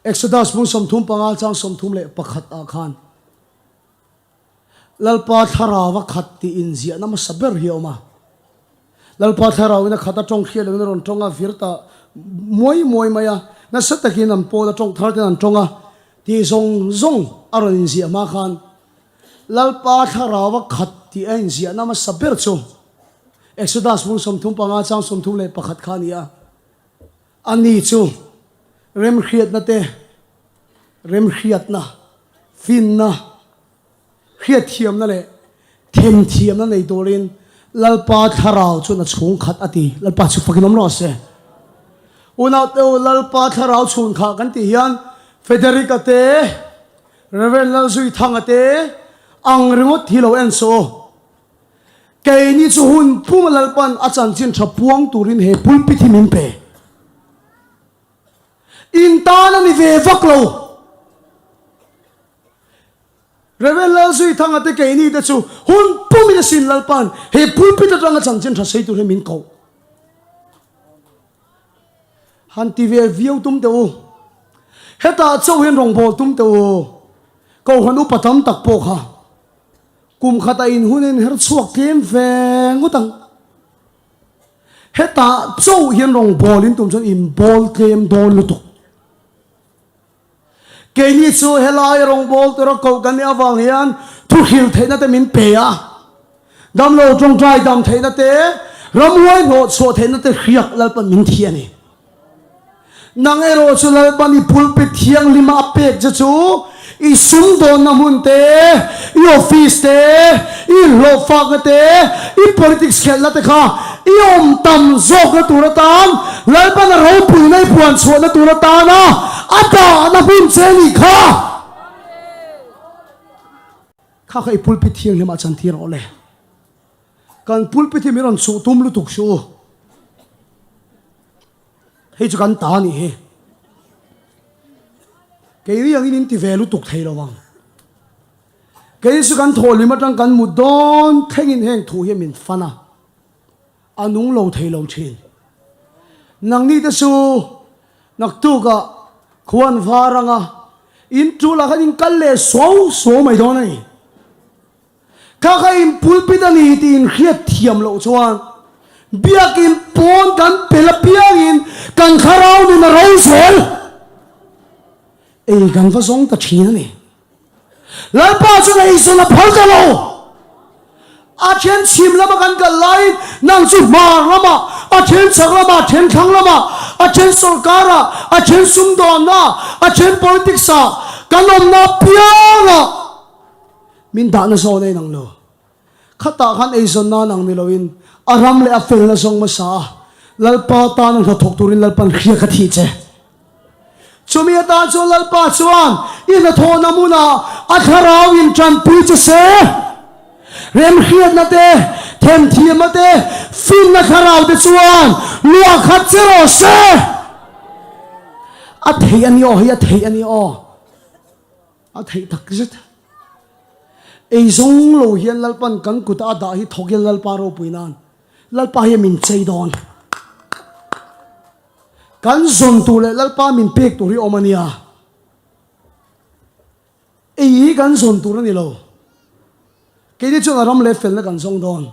Exodus mung som thum panga chang som thum le pakhat a khan lalpa tharawa khat ti in zia nam saber hi oma lalpa tharaw na khata tong khia le ron tonga virta moi maya na satakin am po da tong thar ten tonga ti zong aron zia ma khan lalpa tharawa khat ti en zia nam saber chu Exodus mung som thum panga chang som thum le pakhat khania ani chu rem khiat na te rem khiat na fin na khiat thiam na le them thiam na nei torin lalpa tharau chu na chung khat ati lalpa chu fakin om ro se una te lalpa tharau chung kha kan ti hian Federica te Reverend Lalzui thang ate ang ringot thilo en so kay ni chu hun pum lalpan achan chin tha puang turin he pulpit himin pe in ta na ni ve vaklo Reverend Lalzui thang ate kay ni te chu hun pum ni sin lalpan he pulpit atang achan chin tha sei tur himin ko han ti ve viau tum te heta chau hian rong bol tum te ko hanu patam tak po kha kum khata in hunin her chuak kem veng utang heta chau hian rong bol in tum chon in bol kem don lutuk ke ni chu helai rong bol to ko kan awang hian thu hil theina te min pe a dam lo tong trai dam theina te ramwai no cho theina te khriak lalpan min thiani nang ero chu lalpan i pulpit thiang lima pek cha chu i sum don na mun te i office te i lo fak te i politics khel na te kha i om tam zok na tur tam lalpan ro pui nai puan chho na tur ta na ata na bin cheni kha kha kha i pulpit thiang lima chan thir ole kan pulpit mi ron chu tum lu tuk shu hei chu kan ta ni he cái gì anh in thì về lúc tục thấy rồi vâng cái sự can thổi mà trong can một đòn thấy in hàng thủ hiện mình phana anh nung lâu thấy lâu trên nang ni ta su nak tu ka khuan varanga in tu la kan in kalle so mai đó này các cái in pulpit ani ti in khiat thiam lo chuan biak in pon kan pelapiang in kan kharau ni na rau sol ấy gần phát sóng ta chín này lại bao nhiêu này số là phật cả lo à thiên chim lắm mà gần cả lại năng chút mà lắm mà à thiên sắc lắm mà thiên thăng lắm mà à thiên sổ cá ra à thiên sung đòn na à thiên politics à cái ông na piang à mình đã nói số này năng lo khát ta khăn ấy số na năng miloin aram le afel na song masa lalpa ta năng thọ turin lalpan khia khát hi che chumi ta chu lalpa chuan in a thon amuna a kharau in tran pi chu se rem khiat na te them thiam te fin na kharau te chuan lua khat chero se a thei ani o hi a thei ani o a thei tak zet ei zong lo hian lalpan kan kuta da hi thogel lalpa ro puinan lalpa hi min chei don kan zon tu le lalpa min pek tu ri omania ei kan zon tu ni lo ke ni chu ram le fel na kan zong don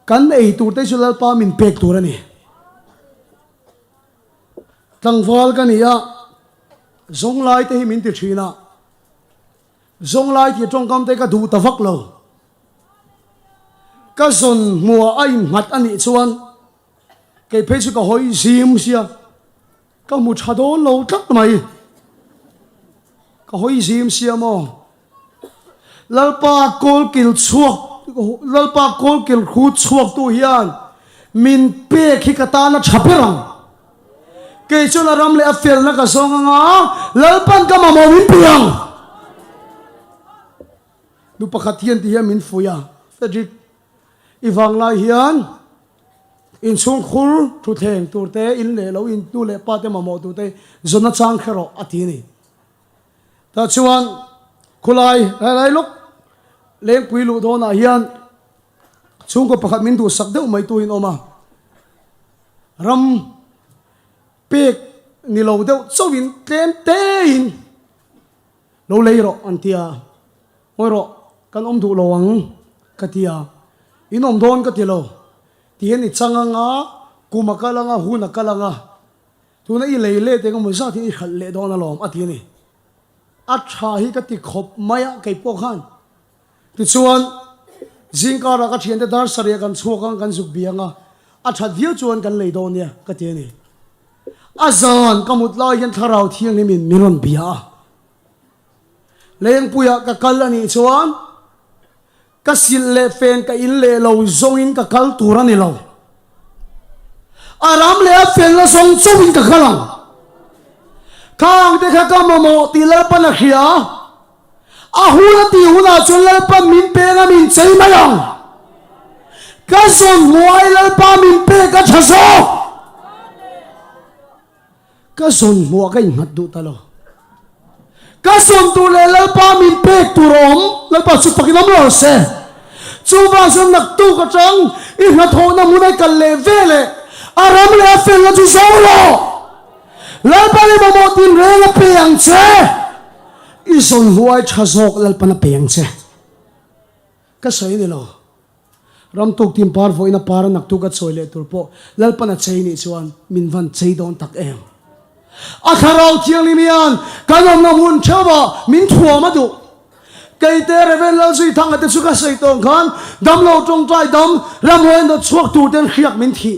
kan ei tu te chu lalpa min pek tu ni tangwal kan ya zong lai te hi min ti thina zong lai ti tong kam te ka du ta vak lo ka zon mua ai mat ani chuan cái phê sự có hỏi zim xia có một chả đó lâu chắc mày có hỏi zim xia mà lalpa kol kil chuak lalpa kol kil khu chuak tu hian min pe khi kata na chaperang cái chỗ là ram le afel na ka song nga lalpan ka ma mo min piang du pakhat hian ti hian min fuya Frederick ivang lai hian in sung khul thu theng tur te in le lo in tu le pa te mamo tu te zona chang khero atini ta chuan khulai lai luk leng pui lu do na hian chung ko pakhat min tu sak deuh mai tu in oma ram pek ni lo deuh chowin tlem te in lo leiro antia oro kan om du lowang katia in om don ka ti lo tiền thì chăng nga cùm cả lăng nga hun cả lăng nga tu này lấy lệ thì có một số thì khẩn lệ đó là lỏng à tiền này à cha hi cái thì khop maya cái bốc han thì chuan riêng cả là cái tiền thì dar sari kan chuak kan giúp biang à cha thiếu chuan kan lấy đó nè cái tiền này à zan cái một lai hiện tharau thiêng này mình miron bia lên puya cái kal này chuan ka sil le fen ka in le lo zong in ka kal tura ni lo aram le fen la song zong in ka kalang kang te kha ka mo ti la pa na khia a hu la ti hu na chun la pa min pe na min chei ma yang ka son muai la pa min pe ka chaso ka son mo ka ngat du ta lo ka son tu le la pa min pe tu rom la pa su pakinam lo se chu ba son nak tu ka chang I na tho na mu nai ka le ve le aram le fel la chu so lo la pa le mo tin re la pe yang che I son huai chazok la pa na pe yang che ka sai ni lo ram tok tim par voi na par nak tu ka choi le tur po lal pa na chei ni chuan min van chei don tak em a kharau thiang ni mian kanom na mun chawa min thua ma du kai te reven lo zui thang ate chu ka sei tong khan dam lo tong trai dam ram hoi no chuak tu ten khiak min thi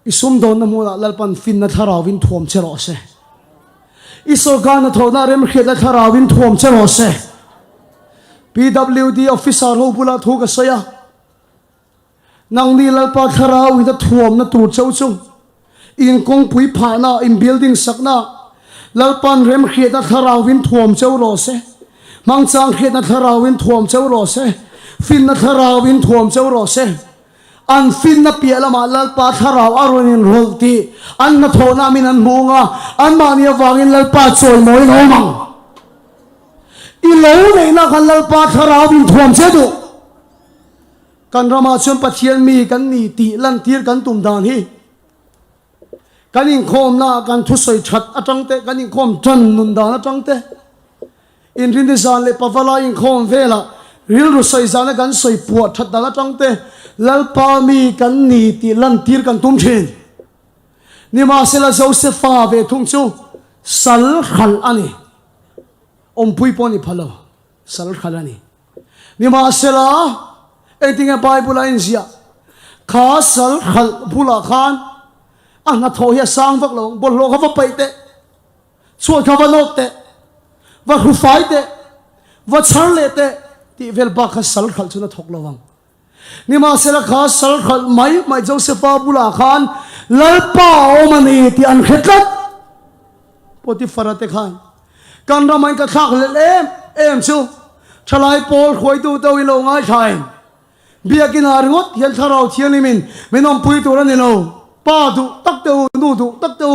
I sum don na mu la lal pan fin na tharau win thuam che ro se I so ga na tho na rem khiat la tharau win thuam che ro se PWD officer ho pula thu ka soya nang ni lal pa tharau wi da thuam na tu chau chu in kong pui pha na in building sakna lalpan rem khiat na tharau win thuam chau ro se mang chang khiat na tharau win thuam chau ro se fin na tharau win thuam chau ro se an fin na piala ma lalpa tharau aron in rolti an na thona min an munga an mani awangin lalpa choi moi no mang I lo nei na kan lalpa tharau win thuam che du kan rama chon pathian mi kan ni ti lan tir kan tum dan hi kan in khom na kan thu soi that atang te kan in khom tran nun dan atang te in rin de zan le pavala in khom vela ril ru soi zan kan soi pu that dan atang te lalpa mi kan ni ti lan tir kan tum thin ni ma sela josepha ve thung chu sal khal ani om pui poni phalo sal khal ani ni ma sela eting a bible in zia kha sal khal bula khan ang tho ya sang vak lo bol lo ka pai te chua ka va nok te va khu fai te va char le te ti vel ba kha sal khal chuna thok lo wang ni ma sela kha sal khal mai josepha bula khan lalpa o mani ti an khetlat poti farate khan kan ra mai ka thak le em chu thalai pol khoi tu to I lo ngai thain bia kinar ngot hian tharau thian limin menom pui tu ran ni lo pa du tak te nu du tak te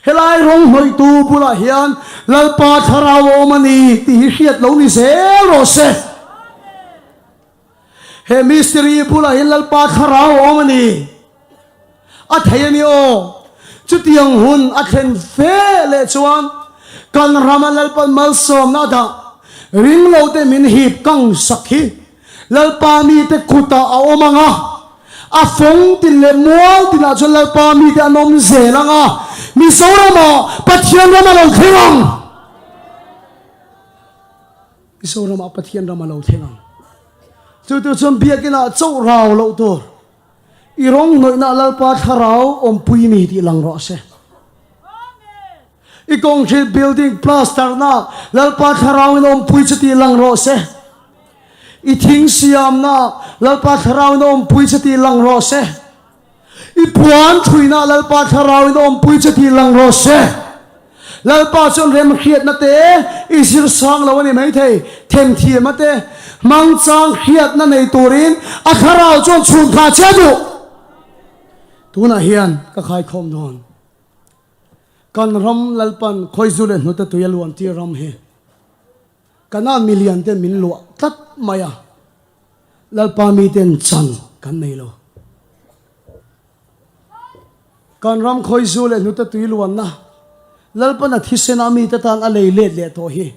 helai rong hoi tu pula hian lalpa tharau o mani ti hiat lo ni se ro se he mystery pula hian lalpa tharau o mani a thayani o chutiang hun a thlen fe le chuan kan ramalal pan mal som na da ring lo te min hip kang sakhi lalpa mi te khuta a omanga a phong tin le mual tin a chon lalpa mi te anom zelanga mi sorama pathian ramalo thengang mi sorama pathian ramalo thengang tu chon biakina chau rao lo tur irong noi na lalpa tharau om pui ni ti lang ro se I concrete building plaster na lalpa tharau in om pui chati lang ro se I thing siam na lalpa tharau in om pui chati lang ro se I puan thui na lalpa tharau in om pui chati lang ro se lalpa chon rem khiat na te I sir sang lo ni mai thei them thi ma te mang chang khiat na nei turin a tharau chon chun kha che du tuna hian ka khai khom non kan ram lalpan khoi zule no ta tuyalwan ti ram he kana million ten min lo tat maya lalpa mi ten chan kan nei lo kan ram khoi zule no ta tuyalwan na lalpan a thisena mi ta tan a lei le to hi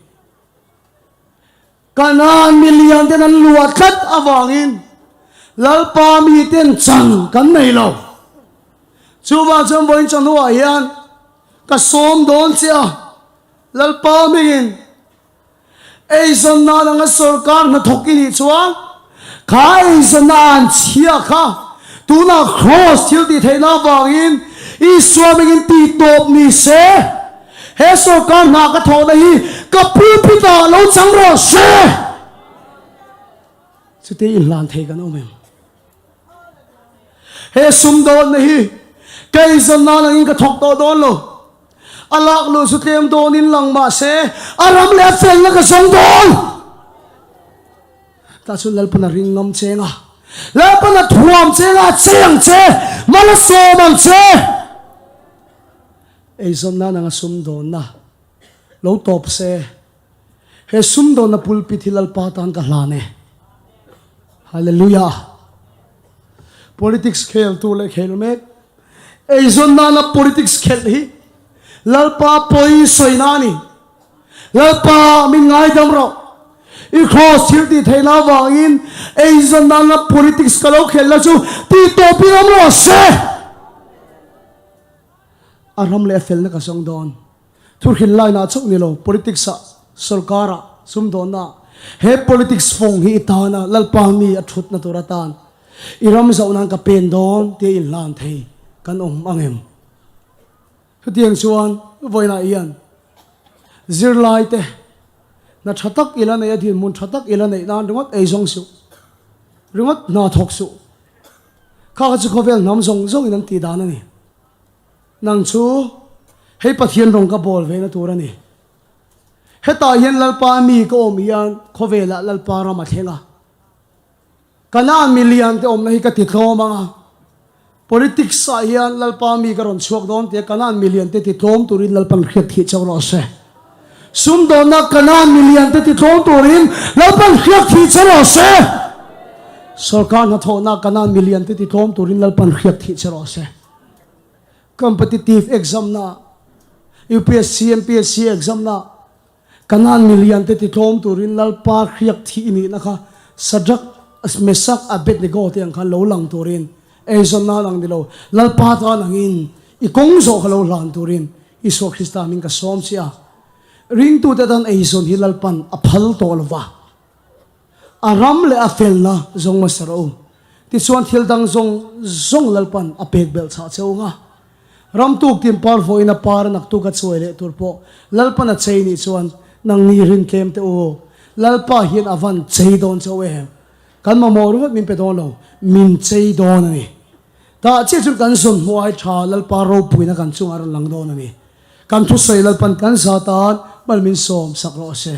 kana million ten an lo tat awangin lalpa mi ten chan kan nei lo chuwa chom boin chan wa hian ka som don sia lalpa mingin ei zon na nga sarkar na thokini chuan khai zanan chia kha tuna cross thil ti theina wangin I swamingin ti top ni se he sarkar na ka thona hi ka pu pita lo chang ro se chu te in lan thei kan omem he sum don nahi kai zon na lang in ka thok to don lo alak lo su tlem don in lang ma se aram le fel na ka song don ta chu lal pana ring ngam chenga lal pana thuam chenga cheng che mala so man che ei zon na nga sum don na lo top se he sum don na pulpit hilal patan ka hlane hallelujah politics khel tu le khel me ei zon na politics khel hi lalpa poi soinani lalpa min ngai dam ro I cross thil ti theina wangin ei zon na politics ka lo khel la chu ti to pi ram ro se aram le fel na ka song don thur khil lai na chok ni lo politics sa sarkara sum don na he politics phong hi ta na lalpa mi athut na turatan iram za unan ka pen don te in lan thei kan angem tiang chuan voina ian zirlai te na thatak ila nei adhin mun thatak ila nei nan ringot ei zong su ringot na thok su kha chu khovel nam zong zong in ti dan ani nang chu hei pathian rong ka bol ve na turani heta hian lalpa mi ko om ian khovela lalpa ra ma thenga kana million te om na hi ka ti thlomanga politics sa hian lalpa mi ka ron chuak don te kana million te ti thlom turin lalpan khiat thi chawlo se sum don na kana million te ti thlom turin lalpan khiat thi chawlo se sarkar na thona kana million te ti thlom turin lalpan khiat thi chawlo se competitive exam na UPSC MPSC exam na kanan million te ti thlom turin lalpa khiat thi ni na kha sadrak mesak abet ni go te ang khan lo lang turin ei zon na lang dilo lalpa ta nangin ikong zo khalo lan turin iso Krista min ka som sia ring tu te dan ei zon hi lalpan aphal tolwa aram le afel na zong masaro ti chuan thil dang zong lalpan apek bel cha cheunga ram tuk tim par vo ina par nak tu ka chuile turpo lalpan a chei ni chuan nang ni rin kem te o lalpa hian avan chei don chowe kan ma moru min pe don lo min chei don ani ta che chu kan sun muai tha lalpa ro puina kan chung ar lang don ani kan thu sei lalpan kan sa tan bal min som sakro se